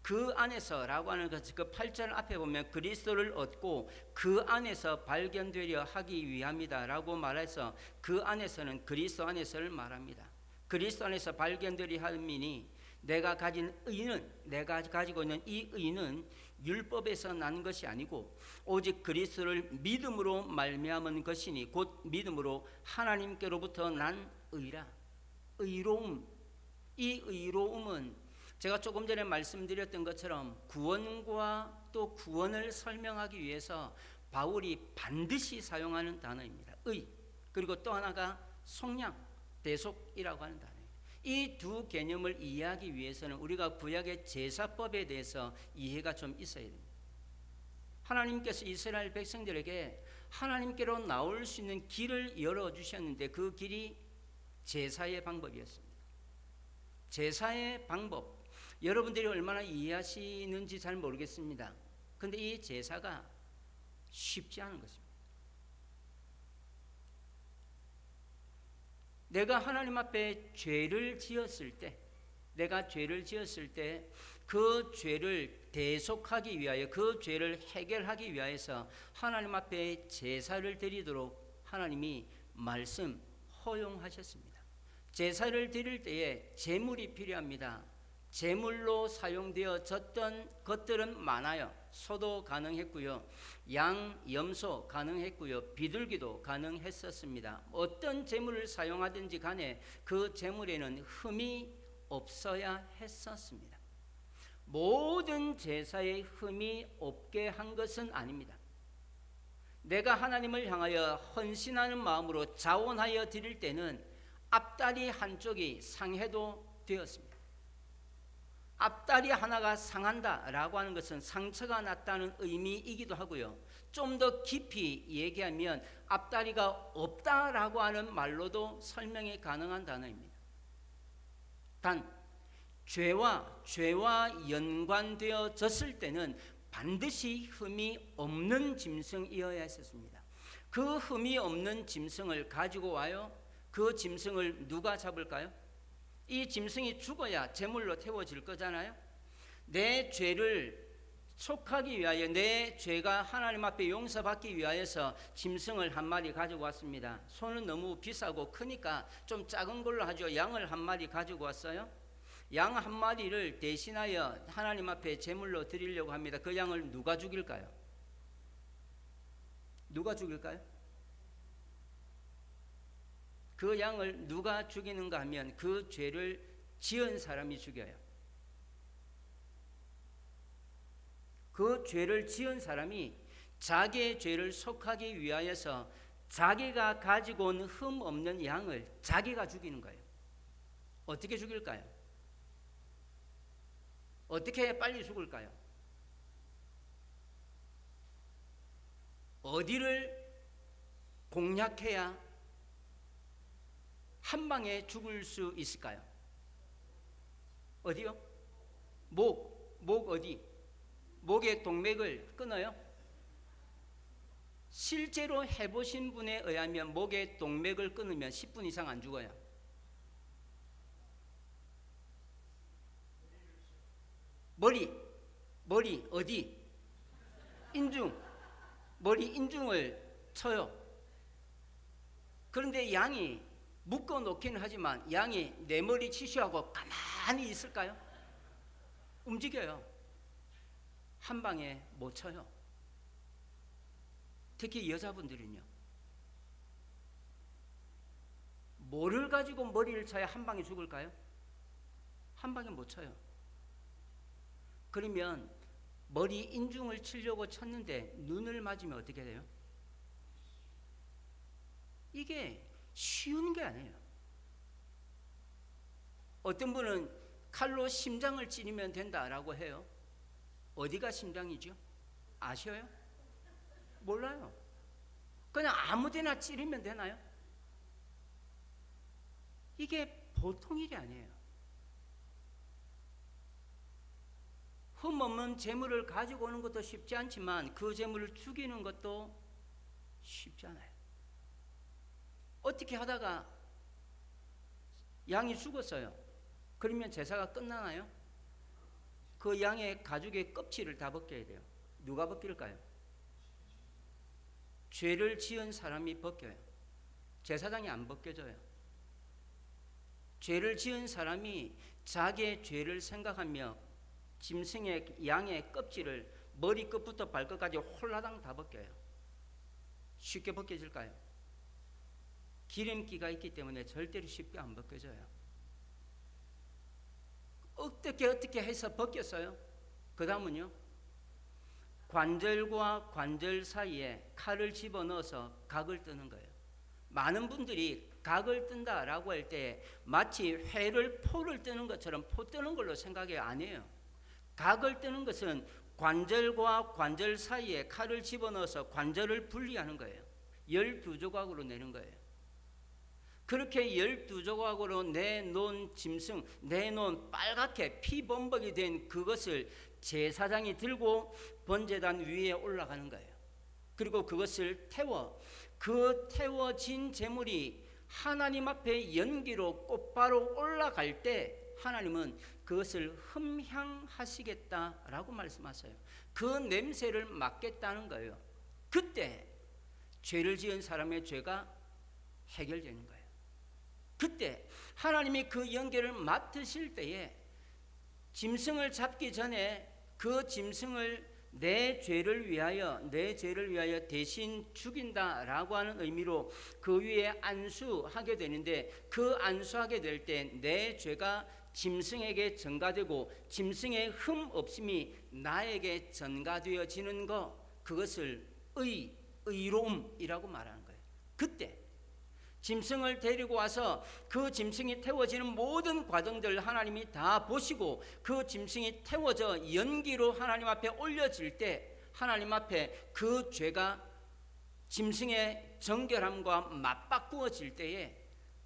그 안에서라고 하는 것, 그 8절 앞에 보면 그리스도를 얻고 그 안에서 발견되려 하기 위함이다 라고 말해서 그 안에서는 그리스도 안에서를 말합니다. 그리스도 안에서 발견되리 함이니 내가 가진 의는, 내가 가지고 있는 이 의는 율법에서 난 것이 아니고 오직 그리스도를 믿음으로 말미암은 것이니 곧 믿음으로 하나님께로부터 난 의라. 의로움, 이 의로움은 제가 조금 전에 말씀드렸던 것처럼 구원과 또 구원을 설명하기 위해서 바울이 반드시 사용하는 단어입니다. 의, 그리고 또 하나가 속량, 대속이라고 하는 단어예요. 이 두 개념을 이해하기 위해서는 우리가 구약의 제사법에 대해서 이해가 좀 있어야 됩니다. 하나님께서 이스라엘 백성들에게 하나님께로 나올 수 있는 길을 열어주셨는데 그 길이 제사의 방법이었습니다. 제사의 방법, 여러분들이 얼마나 이해하시는지 잘 모르겠습니다. 그런데 이 제사가 쉽지 않은 것입니다. 내가 하나님 앞에 죄를 지었을 때, 그 죄를 대속하기 위하여, 그 죄를 해결하기 위하여서 하나님 앞에 제사를 드리도록 하나님이 허용하셨습니다. 제사를 드릴 때에 제물이 필요합니다. 제물로 사용되어졌던 것들은 많아요. 소도 가능했고요, 양, 염소 가능했고요, 비둘기도 가능했었습니다. 어떤 제물을 사용하든지 간에 그 제물에는 흠이 없어야 했었습니다. 모든 제사에 흠이 없게 한 것은 아닙니다. 내가 하나님을 향하여 헌신하는 마음으로 자원하여 드릴 때는 앞다리 한쪽이 상해도 되었습니다. 앞다리 하나가 상한다라고 하는 것은 상처가 났다는 의미이기도 하고요. 좀 더 깊이 얘기하면 앞다리가 없다라고 하는 말로도 설명이 가능한 단어입니다. 단 죄와 연관되어졌을 때는 반드시 흠이 없는 짐승이어야 했었습니다. 그 흠이 없는 짐승을 가지고 와요. 그 짐승을 누가 잡을까요? 이 짐승이 죽어야 제물로 태워질 거잖아요. 내 죄를 속하기 위하여, 내 죄가 하나님 앞에 용서받기 위하여서 짐승을 한 마리 가지고 왔습니다. 소는 너무 비싸고 크니까 좀 작은 걸로 하죠. 양을 한 마리 가지고 왔어요. 양 한 마리를 대신하여 하나님 앞에 제물로 드리려고 합니다. 그 양을 누가 죽일까요? 누가 죽일까요? 그 양을 누가 죽이는가 하면 그 죄를 지은 사람이 죽여요. 그 죄를 지은 사람이 자기의 죄를 속하기 위하여서 자기가 가지고 온 흠 없는 양을 자기가 죽이는 거예요. 어떻게 죽일까요? 어떻게 빨리 죽을까요? 어디를 공략해야 한 방에 죽을 수 있을까요? 어디요? 목 어디? 목의 동맥을 끊어요? 실제로 해보신 분에 의하면 목의 동맥을 끊으면 10분 이상 안 죽어요. 머리 어디? 인중. 머리 인중을 쳐요. 그런데 양이 묶어 놓기는 하지만 양이 내 머리 치수하고 가만히 있을까요? 움직여요. 한 방에 못 쳐요. 특히 여자분들은요. 뭐를 가지고 머리를 쳐야 한 방에 죽을까요? 한 방에 못 쳐요. 그러면 머리 인중을 치려고 쳤는데 눈을 맞으면 어떻게 돼요? 이게 쉬운 게 아니에요. 어떤 분은 칼로 심장을 찌르면 된다라고 해요. 어디가 심장이죠? 아셔요? 몰라요. 그냥 아무데나 찌르면 되나요? 이게 보통 일이 아니에요. 흠 없는 재물을 가지고 오는 것도 쉽지 않지만 그 재물을 죽이는 것도 쉽지 않아요. 어떻게 하다가 양이 죽었어요. 그러면 제사가 끝나나요? 그 양의 가죽의 껍질을 다 벗겨야 돼요. 누가 벗길까요? 죄를 지은 사람이 벗겨요. 제사장이 안 벗겨져요. 죄를 지은 사람이 자기의 죄를 생각하며 짐승의 양의 껍질을 머리끝부터 발끝까지 홀라당 다 벗겨요. 쉽게 벗겨질까요? 기름기가 있기 때문에 절대로 쉽게 안 벗겨져요. 어떻게 해서 벗겼어요? 그 다음은요, 관절과 관절 사이에 칼을 집어넣어서 각을 뜨는 거예요. 많은 분들이 각을 뜬다라고 할 때 마치 회를 포를 뜨는 것처럼 포 뜨는 걸로 생각이 아니에요. 각을 뜨는 것은 관절과 관절 사이에 칼을 집어넣어서 관절을 분리하는 거예요. 12조각으로 내는 거예요. 그렇게 12조각으로 내놓은 짐승, 내놓은 빨갛게 피범벅이 된 그것을 제사장이 들고 번제단 위에 올라가는 거예요. 그리고 그것을 그 태워진 제물이 하나님 앞에 연기로 곧바로 올라갈 때 하나님은 그것을 흠향하시겠다라고 말씀하세요. 그 냄새를 맡겠다는 거예요. 그때 죄를 지은 사람의 죄가 해결되는 거예요. 그때 하나님이 그 연기를 맡으실 때에 짐승을 잡기 전에 그 짐승을 내 죄를 위하여 대신 죽인다라고 하는 의미로 그 위에 안수하게 되는데, 그 안수하게 될 때 내 죄가 짐승에게 전가되고 짐승의 흠 없음이 나에게 전가되어지는 것, 그것을 의로움이라고 말하는 거예요. 그때 짐승을 데리고 와서 그 짐승이 태워지는 모든 과정들을 하나님이 다 보시고 그 짐승이 태워져 연기로 하나님 앞에 올려질 때 하나님 앞에 그 죄가 짐승의 정결함과 맞바꾸어질 때에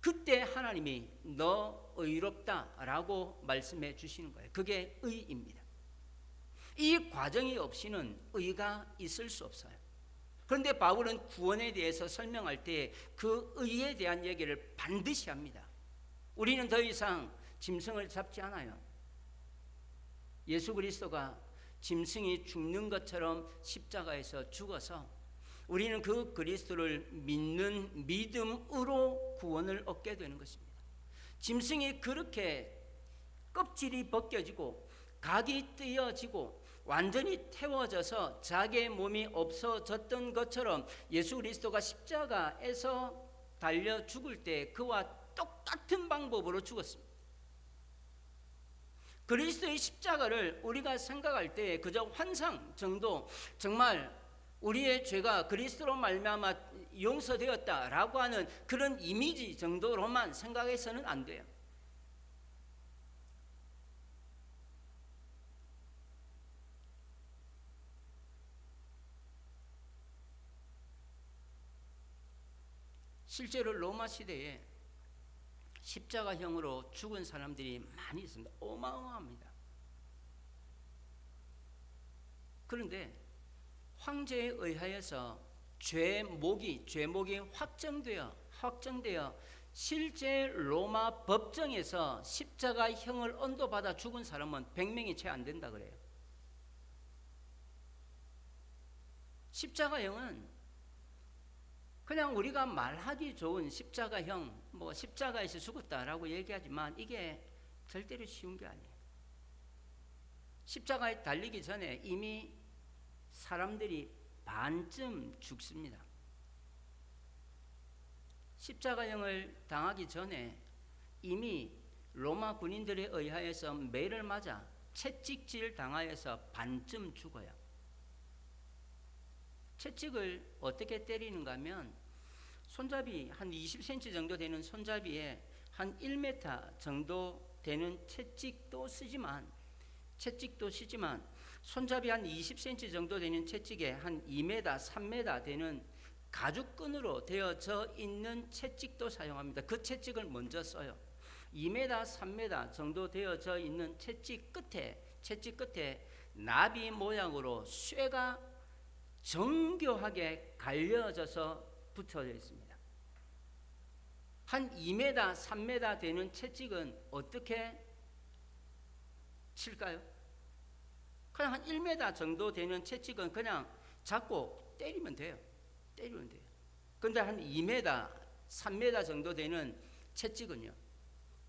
그때 하나님이 너 의롭다라고 말씀해 주시는 거예요. 그게 의입니다. 이 과정이 없이는 의가 있을 수 없어요. 그런데 바울은 구원에 대해서 설명할 때 그 의에 대한 얘기를 반드시 합니다. 우리는 더 이상 짐승을 잡지 않아요. 예수 그리스도가 짐승이 죽는 것처럼 십자가에서 죽어서 우리는 그 그리스도를 믿는 믿음으로 구원을 얻게 되는 것입니다. 짐승이 그렇게 껍질이 벗겨지고 각이 띄어지고 완전히 태워져서 자기의 몸이 없어졌던 것처럼 예수 그리스도가 십자가에서 달려 죽을 때 그와 똑같은 방법으로 죽었습니다. 그리스도의 십자가를 우리가 생각할 때 그저 환상 정도, 정말 우리의 죄가 그리스도로 말미암아 용서되었다라고 하는 그런 이미지 정도로만 생각해서는 안 돼요. 실제로 로마 시대에 십자가형으로 죽은 사람들이 많이 있습니다. 어마어마합니다. 그런데 황제에 의하여서 죄목이 확정되어 실제 로마 법정에서 십자가형을 언도받아 죽은 사람은 100명이 채 안 된다 그래요. 십자가형은 그냥 우리가 말하기 좋은 십자가형, 십자가에서 죽었다라고 얘기하지만 이게 절대로 쉬운 게 아니에요. 십자가에 달리기 전에 이미 사람들이 반쯤 죽습니다. 십자가형을 당하기 전에 이미 로마 군인들에 의하여서 매를 맞아 채찍질 당하여서 반쯤 죽어요. 채찍을 어떻게 때리는가 하면 손잡이 한 20cm 정도 되는 손잡이에 한 1m 정도 되는 채찍도 쓰지만 손잡이 한 20cm 정도 되는 채찍에 한 2m, 3m 되는 가죽끈으로 되어져 있는 채찍도 사용합니다. 그 채찍을 먼저 써요. 2m, 3m 정도 되어져 있는 채찍 끝에 나비 모양으로 쇠가 정교하게 갈려져서 붙여져 있습니다. 한 2m, 3m 되는 채찍은 어떻게 칠까요? 그냥 한 1m 정도 되는 채찍은 그냥 잡고 때리면 돼요. 그런데 한 2m, 3m 정도 되는 채찍은요,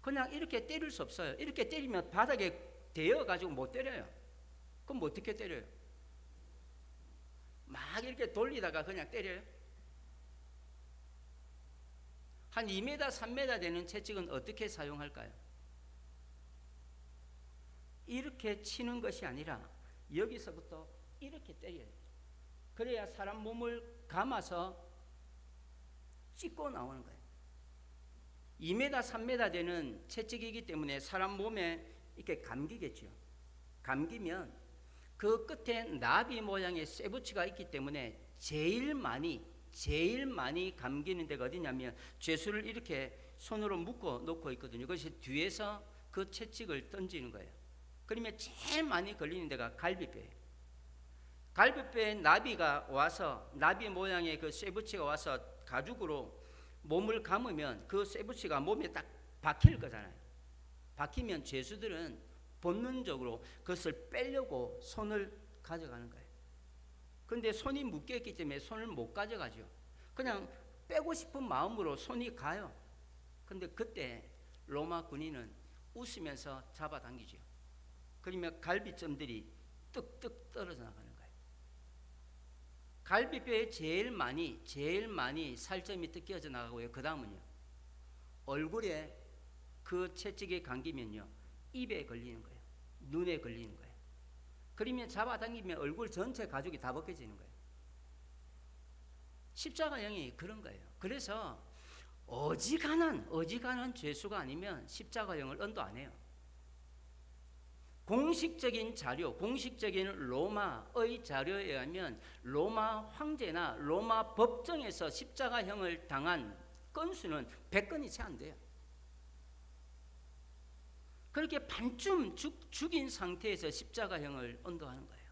그냥 이렇게 때릴 수 없어요. 이렇게 때리면 바닥에 대어가지고 못 때려요. 그럼 어떻게 때려요? 막 이렇게 돌리다가 그냥 때려요. 한 2m, 3m 되는 채찍은 어떻게 사용할까요? 이렇게 치는 것이 아니라 여기서부터 이렇게 때려야 돼요. 그래야 사람 몸을 감아서 찢고 나오는 거예요. 2m, 3m 되는 채찍이기 때문에 사람 몸에 이렇게 감기겠죠. 감기면 그 끝에 나비 모양의 쇠붙이가 있기 때문에 제일 많이 감기는 데가 어디냐면 죄수를 이렇게 손으로 묶어 놓고 있거든요. 그것이 뒤에서 그 채찍을 던지는 거예요. 그러면 제일 많이 걸리는 데가 갈비뼈예요. 갈비뼈에 나비가 와서, 나비 모양의 그 쇠붙이가 와서 가죽으로 몸을 감으면 그 쇠붙이가 몸에 딱 박힐 거잖아요. 박히면 죄수들은 본능적으로 그것을 빼려고 손을 가져가는 거예요. 그런데 손이 묶여있기 때문에 손을 못 가져가죠. 그냥 빼고 싶은 마음으로 손이 가요. 그런데 그때 로마 군인은 웃으면서 잡아당기죠. 그러면 갈비점들이 뚝뚝 떨어져 나가는 거예요. 갈비뼈에 제일 많이 살점이 뜯겨져 나가고요. 그 다음은요, 얼굴에 그 채찍에 감기면요, 입에 걸리는 거예요. 눈에 걸리는 거예요. 그러면 잡아당기면 얼굴 전체 가죽이 다 벗겨지는 거예요. 십자가형이 그런 거예요. 그래서 어지간한 죄수가 아니면 십자가형을 언도 안 해요. 공식적인 자료, 공식적인 로마의 자료에 의하면 로마 황제나 로마 법정에서 십자가형을 당한 건수는 100건이 채 안 돼요. 그렇게 반쯤 죽인 상태에서 십자가형을 언도하는 거예요.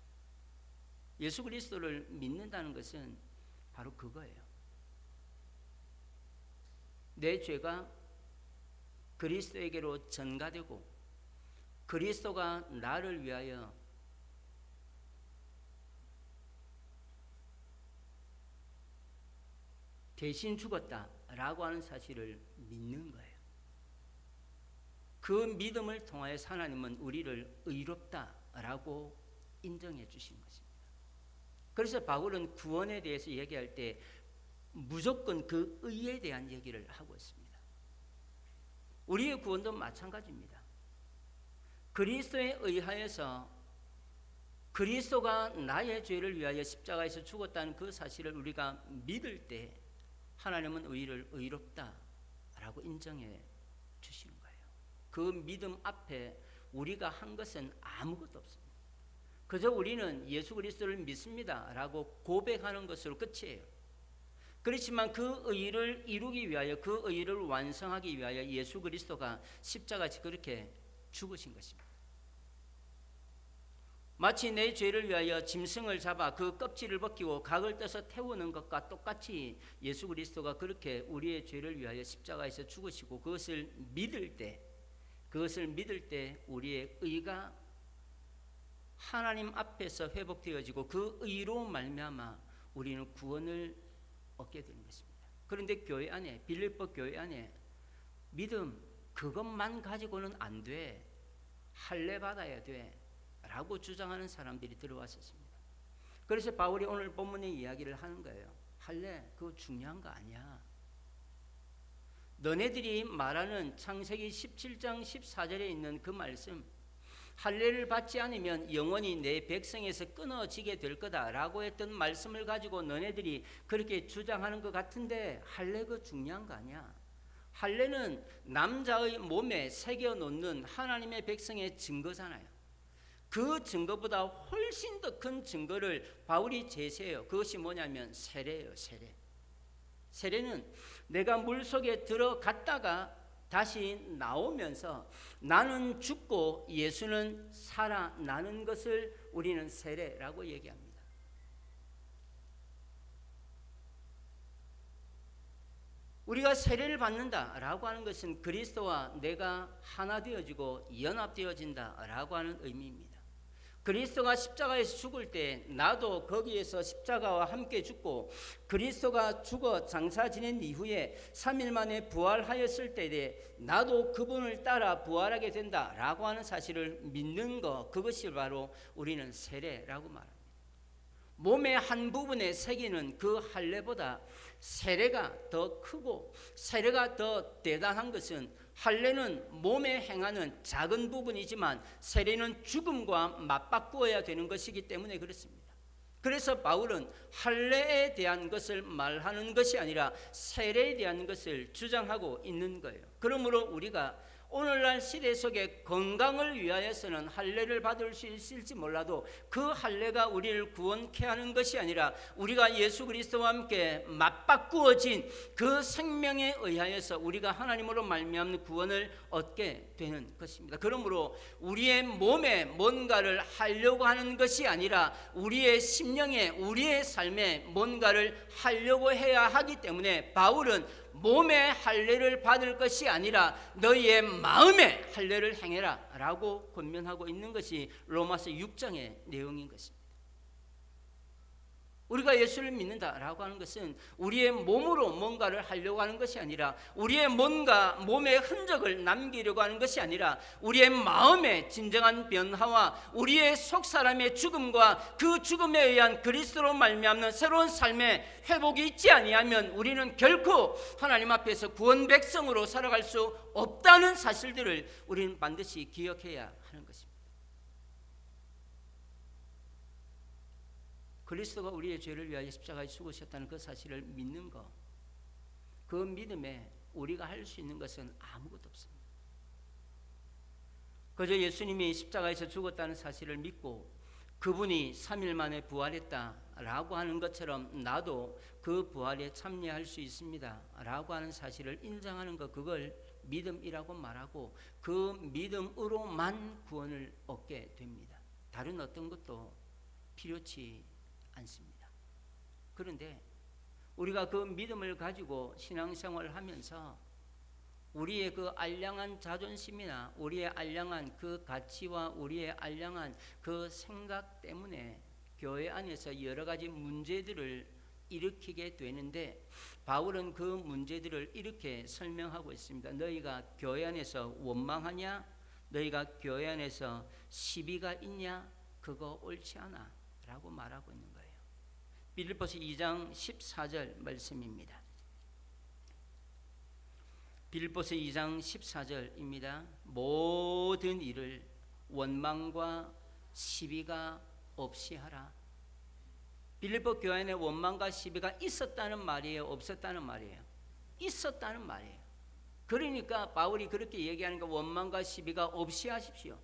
예수 그리스도를 믿는다는 것은 바로 그거예요. 내 죄가 그리스도에게로 전가되고 그리스도가 나를 위하여 대신 죽었다라고 하는 사실을 믿는 거예요. 그 믿음을 통하여 하나님은 우리를 의롭다라고 인정해 주신 것입니다. 그래서 바울은 구원에 대해서 얘기할 때 무조건 그 의에 대한 얘기를 하고 있습니다. 우리의 구원도 마찬가지입니다. 그리스도에 의하여서 그리스도가 나의 죄를 위하여 십자가에서 죽었다는 그 사실을 우리가 믿을 때 하나님은 우리를 의롭다라고 인정해 주시는 거예요. 그 믿음 앞에 우리가 한 것은 아무것도 없습니다. 그저 우리는 예수 그리스도를 믿습니다라고 고백하는 것으로 끝이에요. 그렇지만 그 의를 이루기 위하여, 그 의를 완성하기 위하여 예수 그리스도가 십자가에서 그렇게 죽으신 것입니다. 마치 내 죄를 위하여 짐승을 잡아 그 껍질을 벗기고 각을 떠서 태우는 것과 똑같이 예수 그리스도가 그렇게 우리의 죄를 위하여 십자가에서 죽으시고 그것을 믿을 때 우리의 의가 하나님 앞에서 회복되어지고 그 의로 말미암아 우리는 구원을 얻게 되는 것입니다. 그런데 교회 안에, 빌립보 교회 안에 믿음 그것만 가지고는 안 돼, 할례 받아야 돼 라고 주장하는 사람들이 들어왔었습니다. 그래서 바울이 오늘 본문의 이야기를 하는 거예요. 할례 그거 중요한 거 아니야. 너네들이 말하는 창세기 17장 14절에 있는 그 말씀, 할례를 받지 않으면 영원히 내 백성에서 끊어지게 될 거다라고 했던 말씀을 가지고 너네들이 그렇게 주장하는 것 같은데 할례 그거 중요한 거 아니야. 할례는 남자의 몸에 새겨놓는 하나님의 백성의 증거잖아요. 그 증거보다 훨씬 더 큰 증거를 바울이 제시해요. 그것이 뭐냐면 세례예요. 세례는 내가 물속에 들어갔다가 다시 나오면서 나는 죽고 예수는 살아나는 것을 우리는 세례라고 얘기합니다. 우리가 세례를 받는다라고 하는 것은 그리스도와 내가 하나 되어지고 연합되어진다라고 하는 의미입니다. 그리스도가 십자가에서 죽을 때 나도 거기에서 십자가와 함께 죽고 그리스도가 죽어 장사 지낸 이후에 3일 만에 부활하였을 때에 나도 그분을 따라 부활하게 된다라고 하는 사실을 믿는 것, 그것이 바로 우리는 세례라고 말합니다. 몸의 한 부분에 새기는 그 할례보다 세례가 더 크고 세례가 더 대단한 것은, 할례는 몸에 행하는 작은 부분이지만 세례는 죽음과 맞바꾸어야 되는 것이기 때문에 그렇습니다. 그래서 바울은 할례에 대한 것을 말하는 것이 아니라 세례에 대한 것을 주장하고 있는 거예요. 그러므로 우리가 오늘날 시대 속에 건강을 위하여서는 할례를 받을 수 있을지 몰라도 그 할례가 우리를 구원케 하는 것이 아니라 우리가 예수 그리스도와 함께 맞바꾸어진 그 생명에 의하여서 우리가 하나님으로 말미암는 구원을 얻게 되는 것입니다. 그러므로 우리의 몸에 뭔가를 하려고 하는 것이 아니라 우리의 심령에, 우리의 삶에 뭔가를 하려고 해야 하기 때문에 바울은 몸의 할례를 받을 것이 아니라 너희의 마음의 할례를 행해라 라고 권면하고 있는 것이 로마서 6장의 내용인 것입니다. 우리가 예수를 믿는다라고 하는 것은 우리의 몸으로 뭔가를 하려고 하는 것이 아니라, 우리의 몸의 흔적을 남기려고 하는 것이 아니라 우리의 마음의 진정한 변화와 우리의 속사람의 죽음과 그 죽음에 의한 그리스도로 말미암는 새로운 삶의 회복이 있지 아니하면 우리는 결코 하나님 앞에서 구원 백성으로 살아갈 수 없다는 사실들을 우리는 반드시 기억해야 하는 것입니다. 그리스도가 우리의 죄를 위하여 십자가에 죽으셨다는 그 사실을 믿는 것, 그 믿음에 우리가 할 수 있는 것은 아무것도 없습니다. 그저 예수님이 십자가에서 죽었다는 사실을 믿고 그분이 3일 만에 부활했다라고 하는 것처럼 나도 그 부활에 참여할 수 있습니다 라고 하는 사실을 인정하는 것, 그걸 믿음이라고 말하고 그 믿음으로만 구원을 얻게 됩니다. 다른 어떤 것도 필요치 않습니다. 그런데 우리가 그 믿음을 가지고 신앙생활을 하면서 우리의 그 알량한 자존심이나 우리의 알량한 그 가치와 우리의 알량한 그 생각 때문에 교회 안에서 여러 가지 문제들을 일으키게 되는데, 바울은 그 문제들을 이렇게 설명하고 있습니다. 너희가 교회 안에서 원망하냐? 너희가 교회 안에서 시비가 있냐? 그거 옳지 않아 라고 말하고 있는 거예요. 빌립보서 2장 14절 말씀입니다. 빌립보서 2장 14절입니다. 모든 일을 원망과 시비가 없이 하라. 빌립보 교회 안에 원망과 시비가 있었다는 말이에요, 없었다는 말이에요? 있었다는 말이에요. 그러니까 바울이 그렇게 얘기하는 거, 원망과 시비가 없이 하십시오.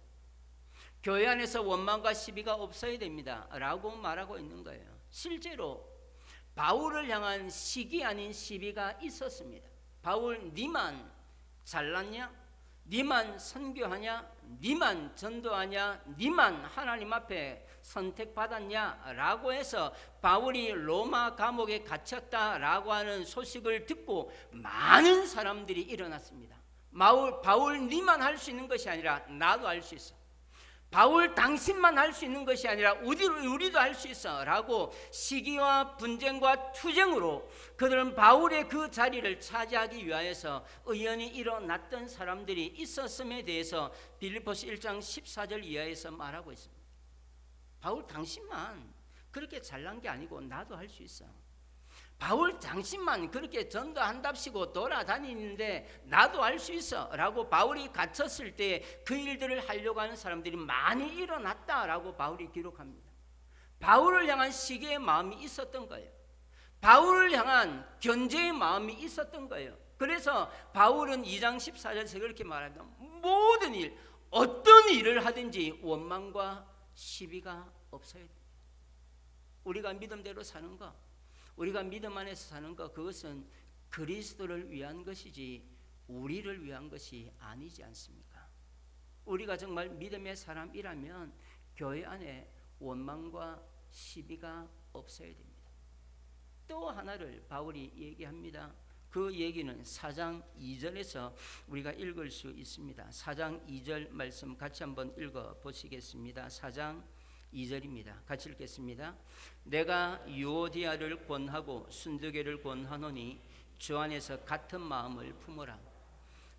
교회 안에서 원망과 시비가 없어야 됩니다 라고 말하고 있는 거예요. 실제로 바울을 향한 시기 아닌 시비가 있었습니다. 바울, 니만 잘났냐? 니만 선교하냐? 니만 전도하냐? 니만 하나님 앞에 선택받았냐? 라고 해서 바울이 로마 감옥에 갇혔다라고 하는 소식을 듣고 많은 사람들이 일어났습니다. 바울 니만 할 수 있는 것이 아니라 나도 할 수 있어. 바울 당신만 할 수 있는 것이 아니라 우리도 할 수 있어 라고 시기와 분쟁과 투쟁으로 그들은 바울의 그 자리를 차지하기 위하여서 의연히 일어났던 사람들이 있었음에 대해서 빌립보서 1장 14절 이하에서 말하고 있습니다. 바울 당신만 그렇게 잘난 게 아니고 나도 할 수 있어. 바울 당신만 그렇게 전도한답시고 돌아다니는데 나도 할 수 있어 라고 바울이 갇혔을 때 그 일들을 하려고 하는 사람들이 많이 일어났다라고 바울이 기록합니다. 바울을 향한 시기의 마음이 있었던 거예요. 바울을 향한 견제의 마음이 있었던 거예요. 그래서 바울은 2장 14절에서 그렇게 말합니다. 모든 일, 어떤 일을 하든지 원망과 시비가 없어야 됩니다. 우리가 믿음대로 사는 거, 우리가 믿음 안에서 사는 것, 그것은 그리스도를 위한 것이지 우리를 위한 것이 아니지 않습니까? 우리가 정말 믿음의 사람이라면 교회 안에 원망과 시비가 없어야 됩니다. 또 하나를 바울이 얘기합니다. 그 얘기는 4장 2절에서 우리가 읽을 수 있습니다. 4장 2절 말씀 같이 한번 읽어 보시겠습니다. 4장 2절입니다. 같이 읽겠습니다. 내가 유오디아를 권하고 순두계를 권하노니 주 안에서 같은 마음을 품으라.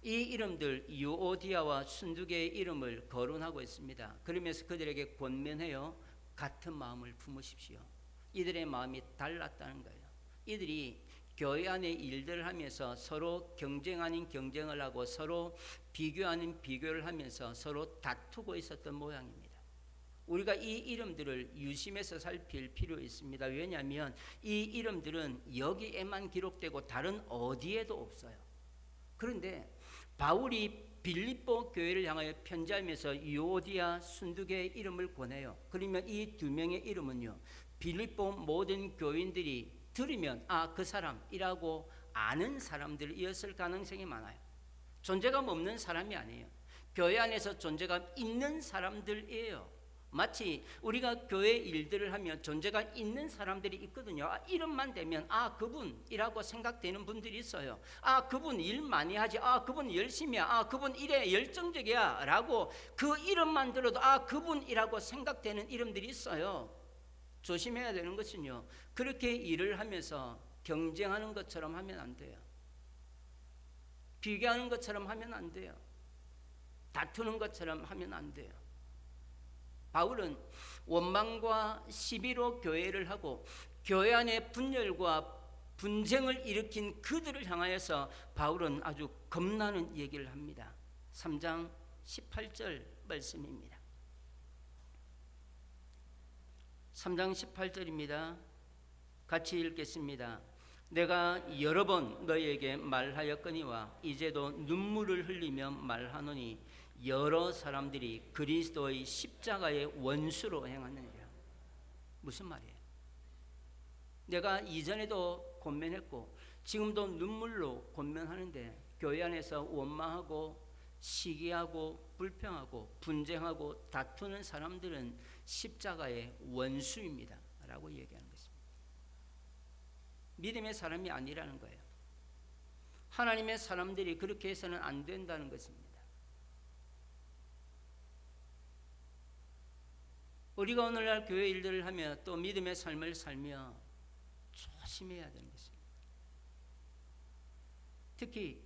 이 이름들 유오디아와 순두계의 이름을 거론하고 있습니다. 그러면서 그들에게 권면해요. 같은 마음을 품으십시오. 이들의 마음이 달랐다는 거예요. 이들이 교회 안에 일들을 하면서 서로 경쟁 아닌 경쟁을 하고 서로 비교 아닌 비교를 하면서 서로 다투고 있었던 모양입니다. 우리가 이 이름들을 유심해서 살필 필요 있습니다. 왜냐하면 이 이름들은 여기에만 기록되고 다른 어디에도 없어요. 그런데 바울이 빌립보 교회를 향하여 편지하면서 유오디아, 순두계의 이름을 권해요. 그러면 이 두 명의 이름은요, 빌립보 모든 교인들이 들으면 그 사람이라고 아는 사람들이었을 가능성이 많아요. 존재감 없는 사람이 아니에요. 교회 안에서 존재감 있는 사람들이에요. 마치 우리가 교회 일들을 하면 존재가 있는 사람들이 있거든요. 이름만 대면 그분이라고 생각되는 분들이 있어요. 그분 일 많이 하지. 그분 열심히야. 그분 일에 열정적이야 라고 그 이름만 들어도 그분이라고 생각되는 이름들이 있어요. 조심해야 되는 것은요, 그렇게 일을 하면서 경쟁하는 것처럼 하면 안 돼요. 비교하는 것처럼 하면 안 돼요. 다투는 것처럼 하면 안 돼요. 바울은 원망과 시비로 교회를 하고 교회 안에 분열과 분쟁을 일으킨 그들을 향하여서 바울은 아주 겁나는 얘기를 합니다. 3장 18절 말씀입니다. 3장 18절입니다. 같이 읽겠습니다. 내가 여러 번 너희에게 말하였거니와 이제도 눈물을 흘리며 말하노니 여러 사람들이 그리스도의 십자가의 원수로 행하느니라. 무슨 말이에요? 내가 이전에도 권면했고 지금도 눈물로 권면하는데 교회 안에서 원망하고 시기하고 불평하고 분쟁하고 다투는 사람들은 십자가의 원수입니다 라고 얘기하는 것입니다. 믿음의 사람이 아니라는 거예요. 하나님의 사람들이 그렇게 해서는 안 된다는 것입니다. 우리가 오늘날 교회 일들을 하며 또 믿음의 삶을 살며 조심해야 되는 것입니다. 특히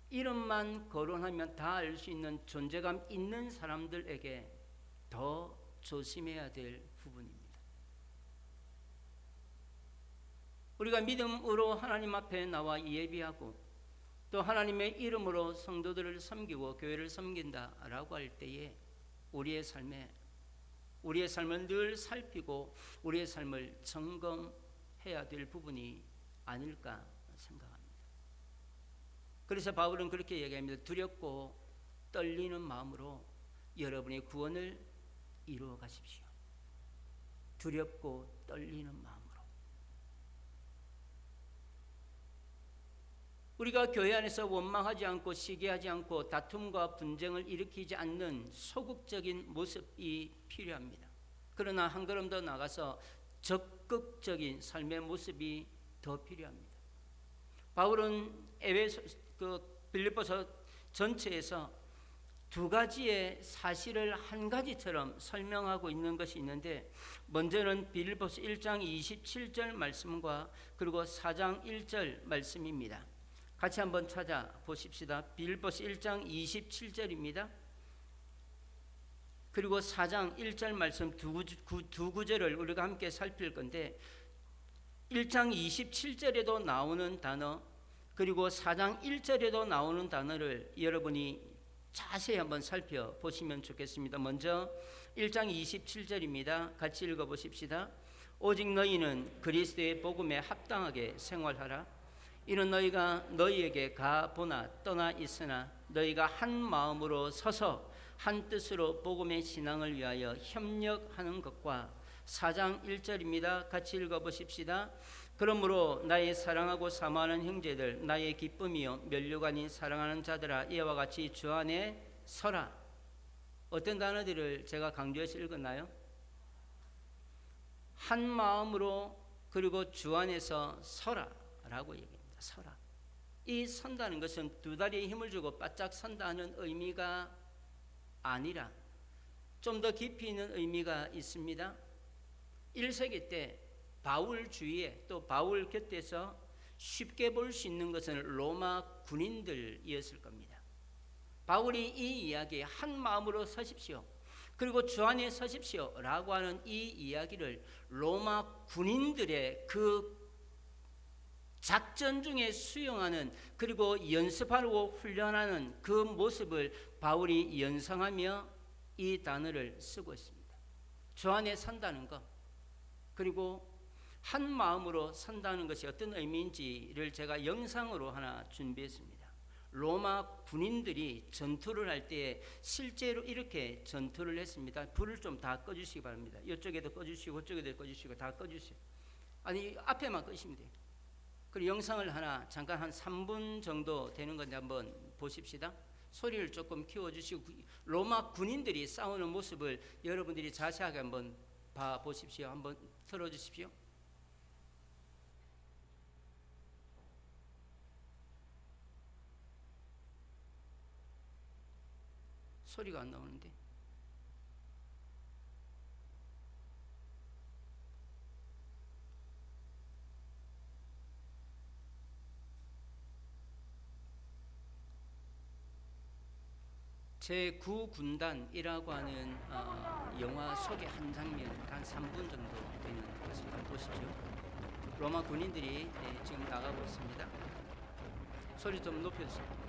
이름만 거론하면 다 알 수 있는 존재감 있는 사람들에게 더 조심해야 될 부분입니다. 우리가 믿음으로 하나님 앞에 나와 예비하고 또 하나님의 이름으로 성도들을 섬기고 교회를 섬긴다라고 할 때에 우리의 삶을 늘 살피고 우리의 삶을 점검해야 될 부분이 아닐까 생각합니다. 그래서 바울은 그렇게 얘기합니다. 두렵고 떨리는 마음으로 여러분의 구원을 이루어 가십시오. 두렵고 떨리는 마음으로. 우리가 교회 안에서 원망하지 않고 시기하지 않고 다툼과 분쟁을 일으키지 않는 소극적인 모습이 필요합니다. 그러나 한 걸음 더 나가서 적극적인 삶의 모습이 더 필요합니다. 바울은 빌립보서 전체에서 두 가지의 사실을 한 가지처럼 설명하고 있는 것이 있는데, 먼저는 빌립보서 1장 27절 말씀과 그리고 4장 1절 말씀입니다. 같이 한번 찾아보십시다. 빌립보서 1장 27절입니다. 그리고 4장 1절 말씀 두 구절을 우리가 함께 살필 건데, 1장 27절에도 나오는 단어 그리고 4장 1절에도 나오는 단어를 여러분이 자세히 한번 살펴보시면 좋겠습니다. 먼저 1장 27절입니다. 같이 읽어보십시다. 오직 너희는 그리스도의 복음에 합당하게 생활하라. 이는 너희가 너희에게 가보나 떠나 있으나 너희가 한 마음으로 서서 한 뜻으로 복음의 신앙을 위하여 협력하는 것과 4장 1절입니다. 같이 읽어보십시다. 그러므로 나의 사랑하고 사모하는 형제들, 나의 기쁨이요 면류가 아닌 사랑하는 자들아, 이와 같이 주 안에 서라. 어떤 단어들을 제가 강조해서 읽었나요? 한 마음으로 그리고 주 안에서 서라 라고 얘기합니다. 서라. 이 선다는 것은 두 다리에 힘을 주고 바짝 선다는 의미가 아니라 좀 더 깊이 있는 의미가 있습니다. 1세기 때 바울 주위에 또 바울 곁에서 쉽게 볼 수 있는 것은 로마 군인들이었을 겁니다. 바울이 이 이야기 한 마음으로 서십시오 그리고 주 안에 서십시오 라고 하는 이 이야기를 로마 군인들의 그 작전 중에 수용하는 그리고 연습하고 훈련하는 그 모습을 바울이 연상하며 이 단어를 쓰고 있습니다. 주 안에 선다는 것 그리고 한 마음으로 선다는 것이 어떤 의미인지를 제가 영상으로 하나 준비했습니다. 로마 군인들이 전투를 할 때 실제로 이렇게 전투를 했습니다. 불을 좀 다 꺼주시기 바랍니다. 이쪽에도 꺼주시고 이쪽에도 꺼주시고 다 꺼주세요. 아니 앞에만 끄시면 돼요. 그리고 영상을 하나 잠깐 한 3분 정도 되는 건데 한번 보십시다. 소리를 조금 키워주시고 로마 군인들이 싸우는 모습을 여러분들이 자세하게 한번 봐보십시오. 한번 틀어주십시오. 소리가 안 나오는데. 제9군단이라고 하는 영화 속의 한 장면, 한 3분 정도 되는 것을 보십시오. 로마 군인들이 지금 나가고 있습니다. 소리 좀 높여주세요.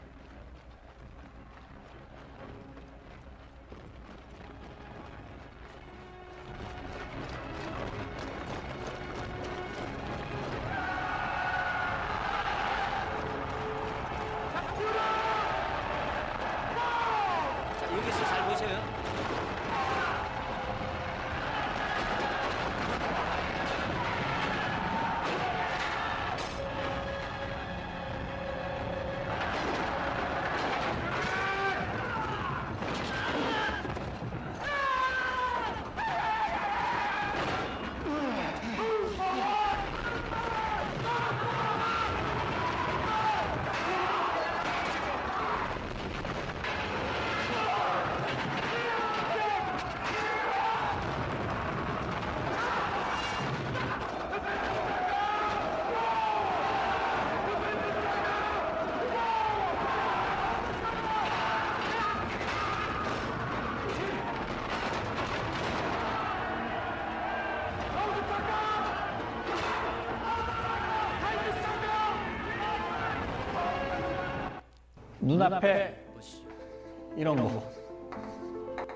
눈앞에 보시죠. 이런 거.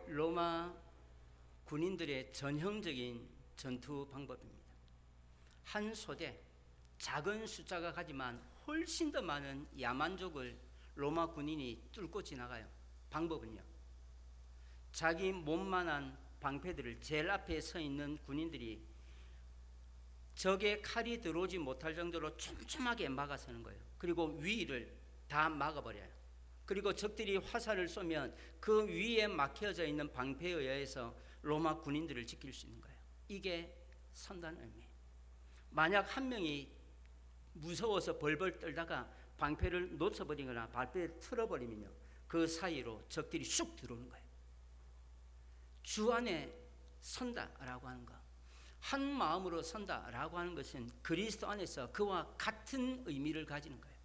로마 군인들의 전형적인 전투 방법입니다. 한 소대, 작은 숫자가 가지만 훨씬 더 많은 야만족을 로마 군인이 뚫고 지나가요. 방법은요, 자기 몸만한 방패들을 제일 앞에 서 있는 군인들이 적의 칼이 들어오지 못할 정도로 촘촘하게 막아서는 거예요. 그리고 위를 다 막아버려요. 그리고 적들이 화살을 쏘면 그 위에 막혀져 있는 방패에 의해서 로마 군인들을 지킬 수 있는 거예요. 이게 선다는 의미예요. 만약 한 명이 무서워서 벌벌 떨다가 방패를 놓쳐버리거나 발패를 틀어버리면요, 그 사이로 적들이 쑥 들어오는 거예요. 주 안에 선다라고 하는 거, 한 마음으로 선다라고 하는 것은 그리스도 안에서 그와 같은 의미를 가지는 거예요.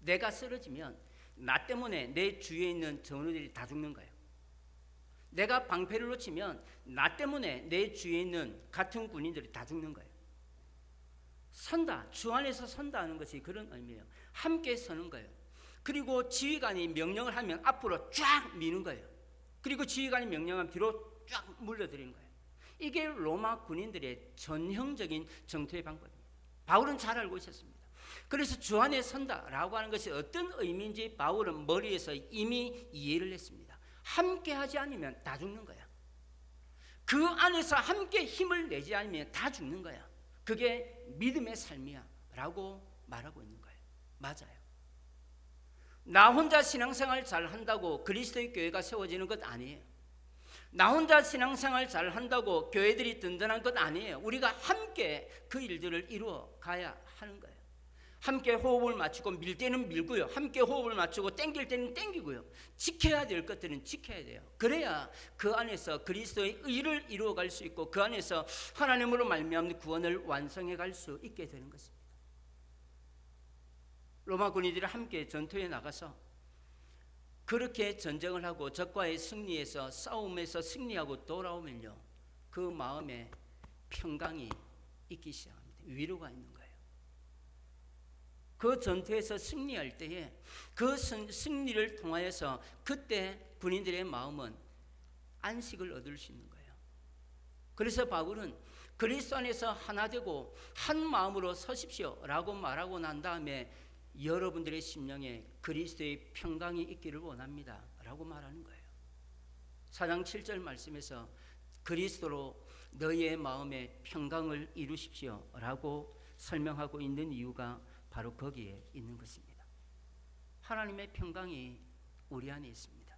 내가 쓰러지면 나 때문에 내 주위에 있는 전우들이 다 죽는 거예요. 내가 방패를 놓치면 나 때문에 내 주위에 있는 같은 군인들이 다 죽는 거예요. 선다, 주 안에서 선다는 것이 그런 의미예요. 함께 서는 거예요. 그리고 지휘관이 명령을 하면 앞으로 쫙 미는 거예요. 그리고 지휘관이 명령하면 뒤로 쫙 물러들이는 거예요. 이게 로마 군인들의 전형적인 전투의 방법입니다. 바울은 잘 알고 있었습니다. 그래서 주 안에 선다라고 하는 것이 어떤 의미인지 바울은 머리에서 이미 이해를 했습니다. 함께 하지 않으면 다 죽는 거야. 그 안에서 함께 힘을 내지 않으면 다 죽는 거야. 그게 믿음의 삶이야 라고 말하고 있는 거예요. 맞아요. 나 혼자 신앙생활 잘 한다고 그리스도의 교회가 세워지는 것 아니에요. 나 혼자 신앙생활 잘 한다고 교회들이 든든한 것 아니에요. 우리가 함께 그 일들을 이루어 가야 하는 거예요. 함께 호흡을 맞추고 밀 때는 밀고요, 함께 호흡을 맞추고 땡길 때는 땡기고요, 지켜야 될 것들은 지켜야 돼요. 그래야 그 안에서 그리스도의 의를 이루어갈 수 있고 그 안에서 하나님으로 말미암는 구원을 완성해 갈 수 있게 되는 것입니다. 로마 군인들이 함께 전투에 나가서 그렇게 전쟁을 하고 적과의 승리에서 싸움에서 승리하고 돌아오면요, 그 마음에 평강이 있기 시작합니다. 위로가 있는 거예요. 그 전투에서 승리할 때에 그 승리를 통하여서 그때 군인들의 마음은 안식을 얻을 수 있는 거예요. 그래서 바울은 그리스도 안에서 하나 되고 한 마음으로 서십시오 라고 말하고 난 다음에 여러분들의 심령에 그리스도의 평강이 있기를 원합니다 라고 말하는 거예요. 4장 7절 말씀에서 그리스도로 너희의 마음에 평강을 이루십시오 라고 설명하고 있는 이유가 바로 거기에 있는 것입니다. 하나님의 평강이 우리 안에 있습니다.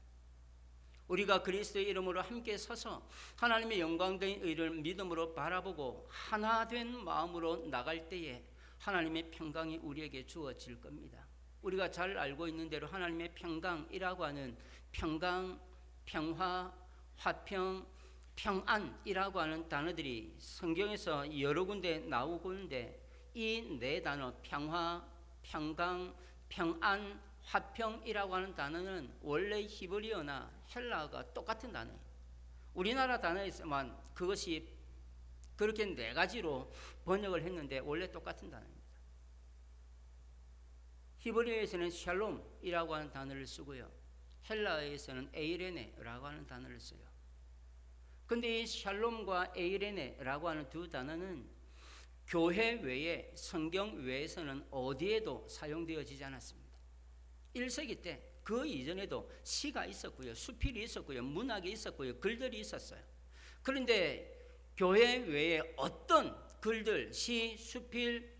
우리가 그리스도의 이름으로 함께 서서 하나님의 영광된 의를 믿음으로 바라보고 하나 된 마음으로 나갈 때에 하나님의 평강이 우리에게 주어질 겁니다. 우리가 잘 알고 있는 대로 하나님의 평강이라고 하는 평강, 평화, 화평, 평안이라고 하는 단어들이 성경에서 여러 군데 나오고 있는데 이 네 단어 평화, 평강, 평안, 화평이라고 하는 단어는 원래 히브리어나 헬라어가 똑같은 단어예요. 우리나라 단어에서만 그것이 그렇게 네 가지로 번역을 했는데 원래 똑같은 단어입니다. 히브리어에서는 샬롬이라고 하는 단어를 쓰고요, 헬라어에서는 에이레네라고 하는 단어를 써요. 근데 이 샬롬과 에이레네라고 하는 두 단어는 교회 외에, 성경 외에서는 어디에도 사용되어지지 않았습니다. 1세기 때 그 이전에도 시가 있었고요, 수필이 있었고요, 문학이 있었고요, 글들이 있었어요. 그런데 교회 외에 어떤 글들, 시, 수필,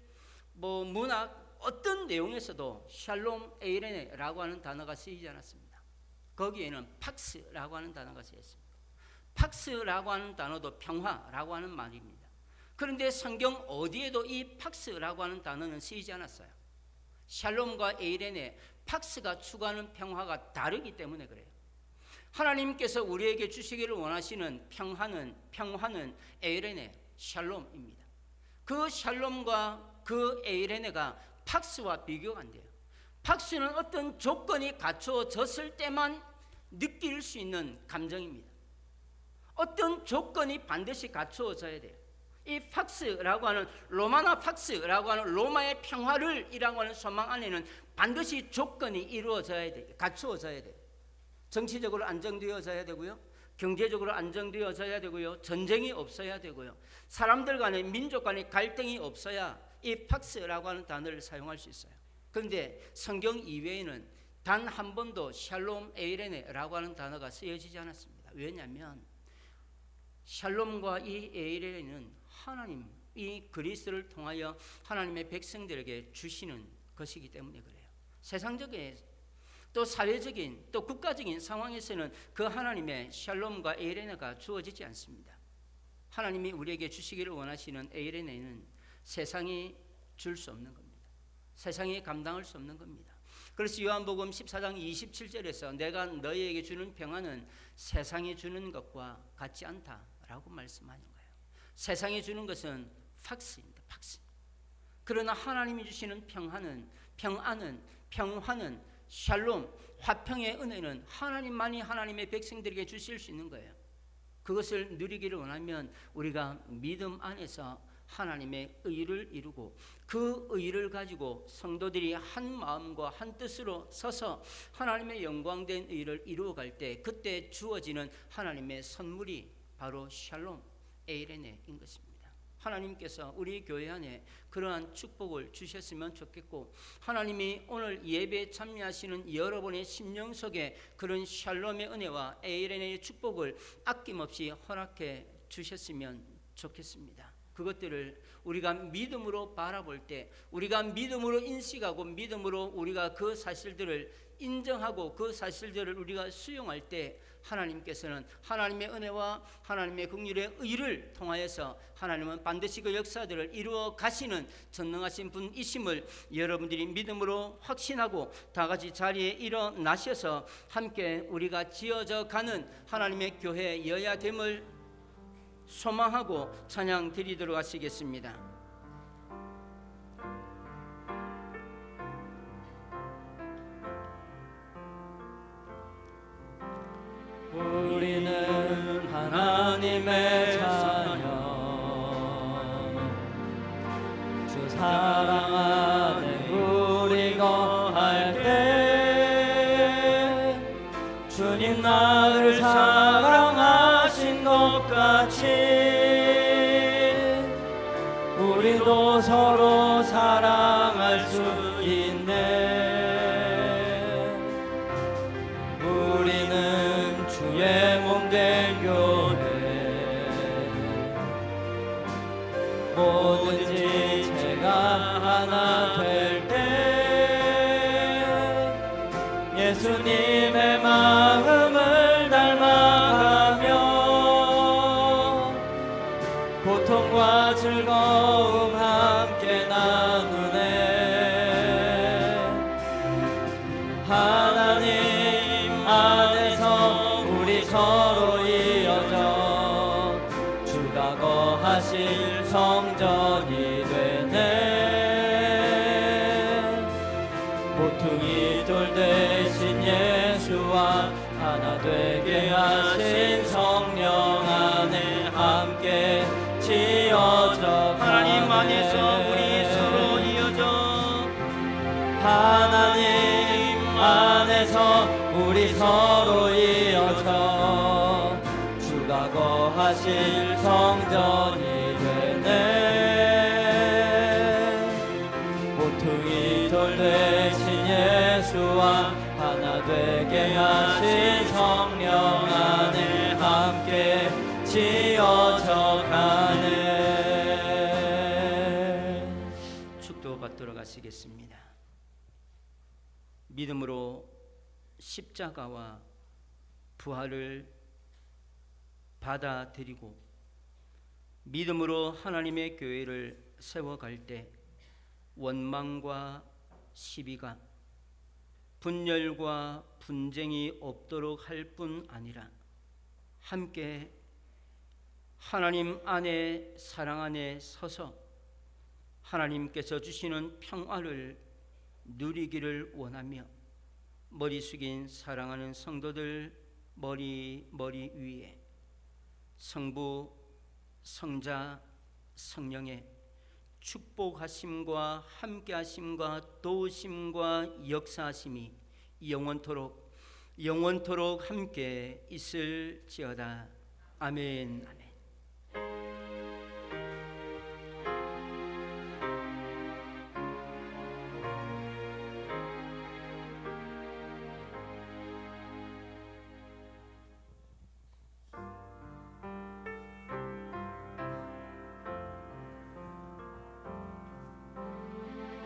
문학 어떤 내용에서도 샬롬, 에이레네라고 하는 단어가 쓰이지 않았습니다. 거기에는 팍스라고 하는 단어가 쓰였습니다. 팍스라고 하는 단어도 평화라고 하는 말입니다. 그런데 성경 어디에도 이 팍스라고 하는 단어는 쓰이지 않았어요. 샬롬과 에이레네, 팍스가 추구하는 평화가 다르기 때문에 그래요. 하나님께서 우리에게 주시기를 원하시는 평화는 에이레네, 샬롬입니다. 그 샬롬과 그 에이레네가 팍스와 비교가 안 돼요. 팍스는 어떤 조건이 갖춰졌을 때만 느낄 수 있는 감정입니다. 어떤 조건이 반드시 갖추어져야 돼요. 이 팍스라고 하는 로마나 팍스라고 하는 로마의 평화를 이라고 하는 소망 안에는 반드시 조건이 이루어져야 돼, 갖추어져야 돼. 정치적으로 안정되어져야 되고요, 경제적으로 안정되어져야 되고요, 전쟁이 없어야 되고요, 사람들 간의 민족 간의 갈등이 없어야 이 팍스라고 하는 단어를 사용할 수 있어요. 그런데 성경 이외에는 단 한 번도 샬롬 에이레네라고 하는 단어가 쓰여지지 않았습니다. 왜냐하면 샬롬과 이 에이레네는 하나님, 이 그리스도를 통하여 하나님의 백성들에게 주시는 것이기 때문에 그래요. 세상적인 또 사회적인 또 국가적인 상황에서는 그 하나님의 샬롬과 에이레네가 주어지지 않습니다. 하나님이 우리에게 주시기를 원하시는 에이레네는 세상이 줄 수 없는 겁니다. 세상이 감당할 수 없는 겁니다. 그래서 요한복음 14장 27절에서 내가 너희에게 주는 평안은 세상이 주는 것과 같지 않다라고 말씀하는 거예요. 세상이 주는 것은 팍스입니다. 팍스. 그러나 하나님이 주시는 평안은 샬롬, 화평의 은혜는 하나님만이 하나님의 백성들에게 주실 수 있는 거예요. 그것을 누리기를 원하면 우리가 믿음 안에서 하나님의 의를 이루고 그 의를 가지고 성도들이 한 마음과 한 뜻으로 서서 하나님의 영광된 의를 이루어갈 때 그때 주어지는 하나님의 선물이 바로 샬롬 에이레네인 것입니다. 하나님께서 우리 교회 안에 그러한 축복을 주셨으면 좋겠고, 하나님이 오늘 예배에 참여하시는 여러분의 심령 속에 그런 샬롬의 은혜와 에이레네의 축복을 아낌없이 허락해 주셨으면 좋겠습니다. 그것들을 우리가 믿음으로 바라볼 때, 우리가 믿음으로 인식하고 믿음으로 우리가 그 사실들을 인정하고 그 사실들을 우리가 수용할 때 하나님께서는 하나님의 은혜와 하나님의 긍휼의 의를 통하여서 하나님은 반드시 그 역사들을 이루어 가시는 전능하신 분이심을 여러분들이 믿음으로 확신하고 다 같이 자리에 일어나셔서 함께 우리가 지어져 가는 하나님의 교회 여야됨을 소망하고 찬양 드리도록 하시겠습니다. 우리는 하나님의 자녀, 주 사랑 안에 우리 거할 때 주님 나를 사랑하신 것 같이 우리도 서로 사랑할 수 있네. 우리는 주의 몸된 교회, 뭐든지 제가 하나 될 때 예수님의 마음을 닮아가며 고통과 즐거움 함께 나누네. 하나님 안에서 우리 서로 이어져 주가 거하실 성전이 되네. 모퉁이 돌 대신 예수와 하나 되게 하신 성령 안에 함께 지어져 하나님 안에서 우리 서로 이어져 하나님 안에서 우리 서로 이어져 주가 거하실 성전이 되네. 모퉁이 돌 대신 예수와 하나 되게 하신 성령 안에 함께 지어져 가네. 축도 받도록 하시겠습니다. 믿음으로 십자가와 부활을 받아들이고 믿음으로 하나님의 교회를 세워갈 때 원망과 시비가 분열과 분쟁이 없도록 할 뿐 아니라 함께 하나님 안에 사랑 안에 서서 하나님께서 주시는 평화를 누리기를 원하며 머리 숙인 사랑하는 성도들 머리 위에 성부, 성자, 성령의 축복하심과 함께하심과 도우심과 역사하심이 영원토록 함께 있을지어다. 아멘. 아멘.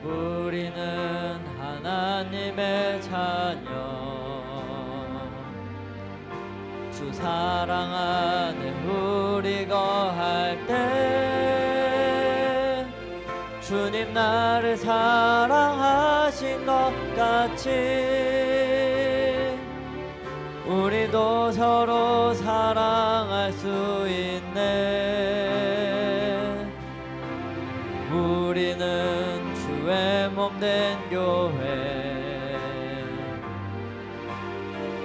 우리는 하나님의 자녀, 주 사랑 안에 우리 거할 때 주님 나를 사랑하신 것 같이 우리도 서로 사랑할 수 있네. 우리는 주의 몸된 교회,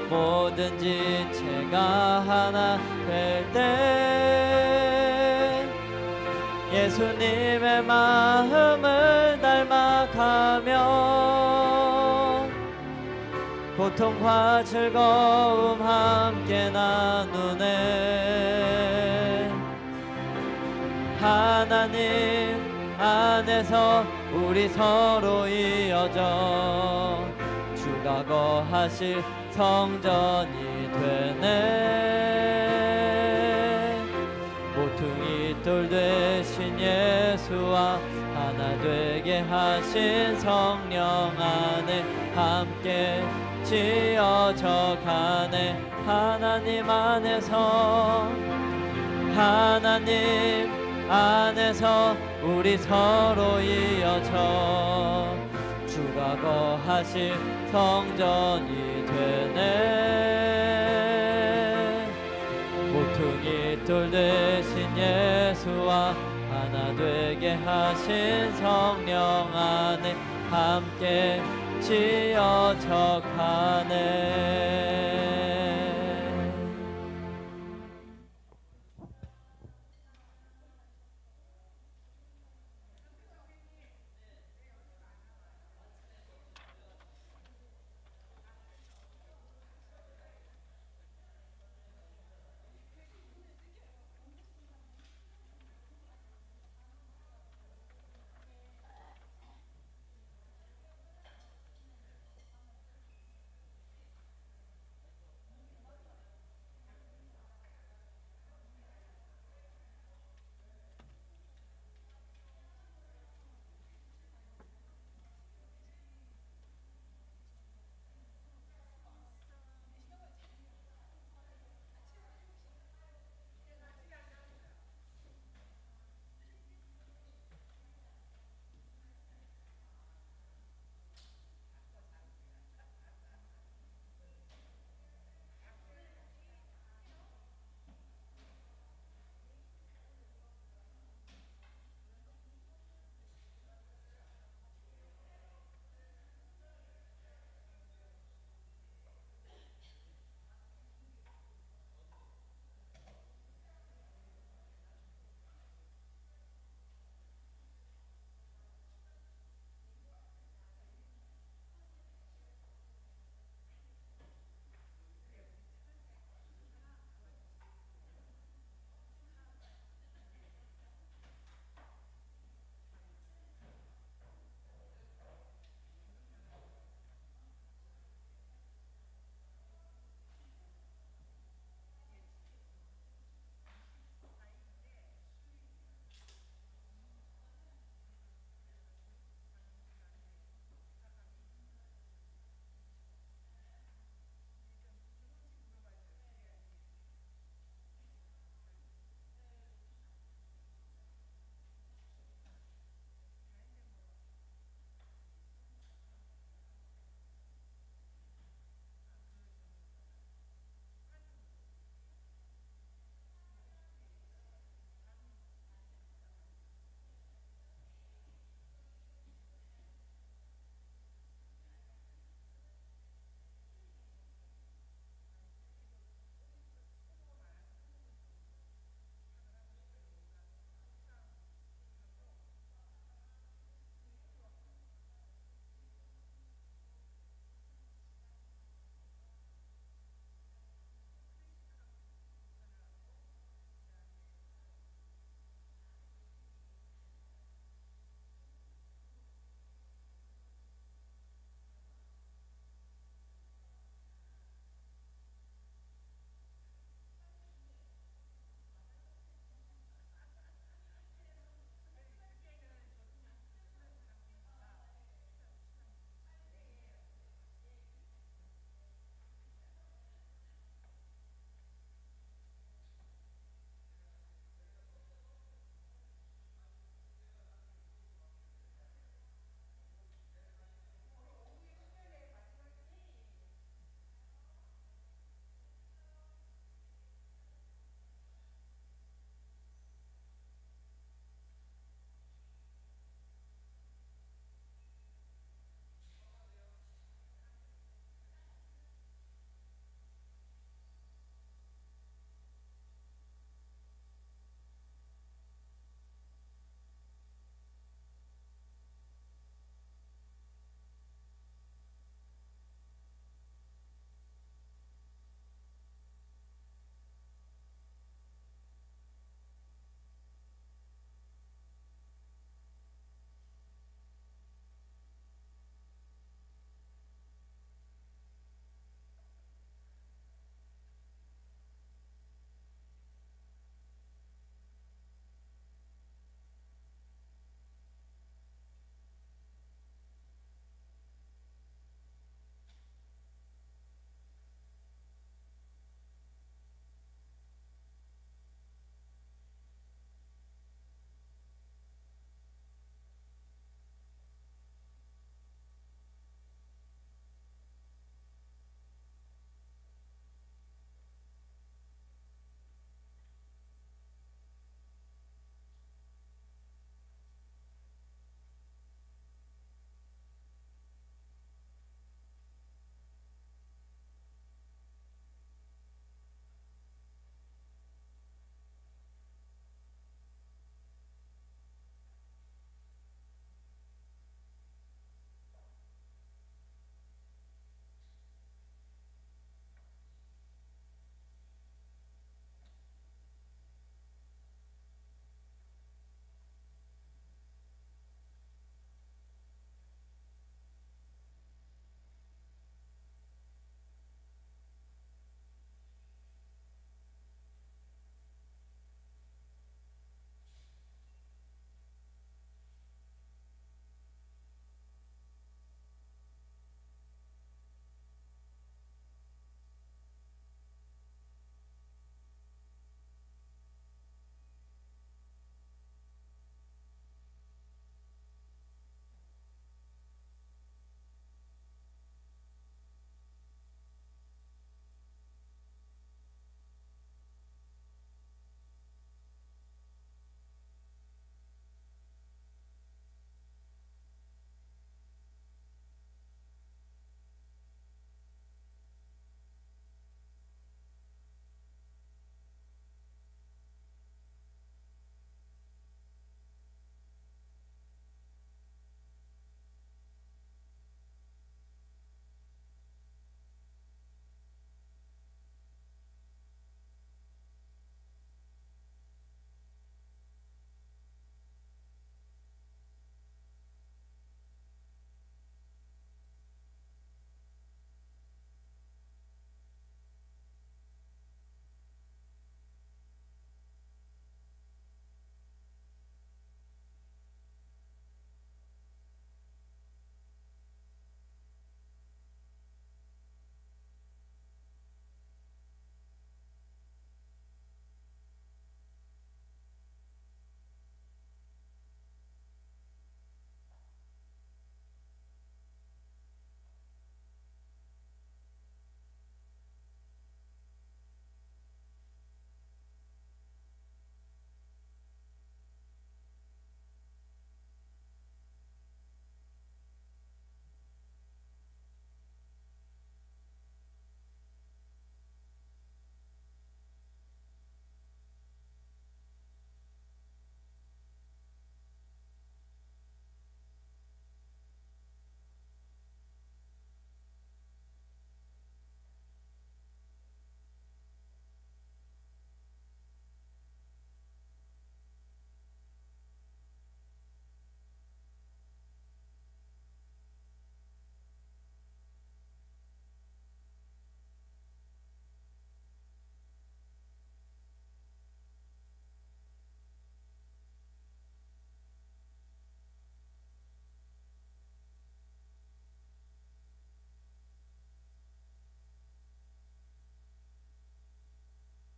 뭐든지 제가 하나 될 때 예수님의 마음을 닮아가며 고통과 즐거움 함께 나누네. 하나님 안에서 우리 서로 이어져 주가 거하실 성전이 되네. 모퉁이 돌 되신 예수와 하나 되게 하신 성령 안에 함께 지어져 가네. 하나님 안에서 우리 서로 이어져 주가 거하실 성전이 되네. 모퉁이 돌 되신 예수와 하나 되게 하신 성령 안에 함께 지어져 가네.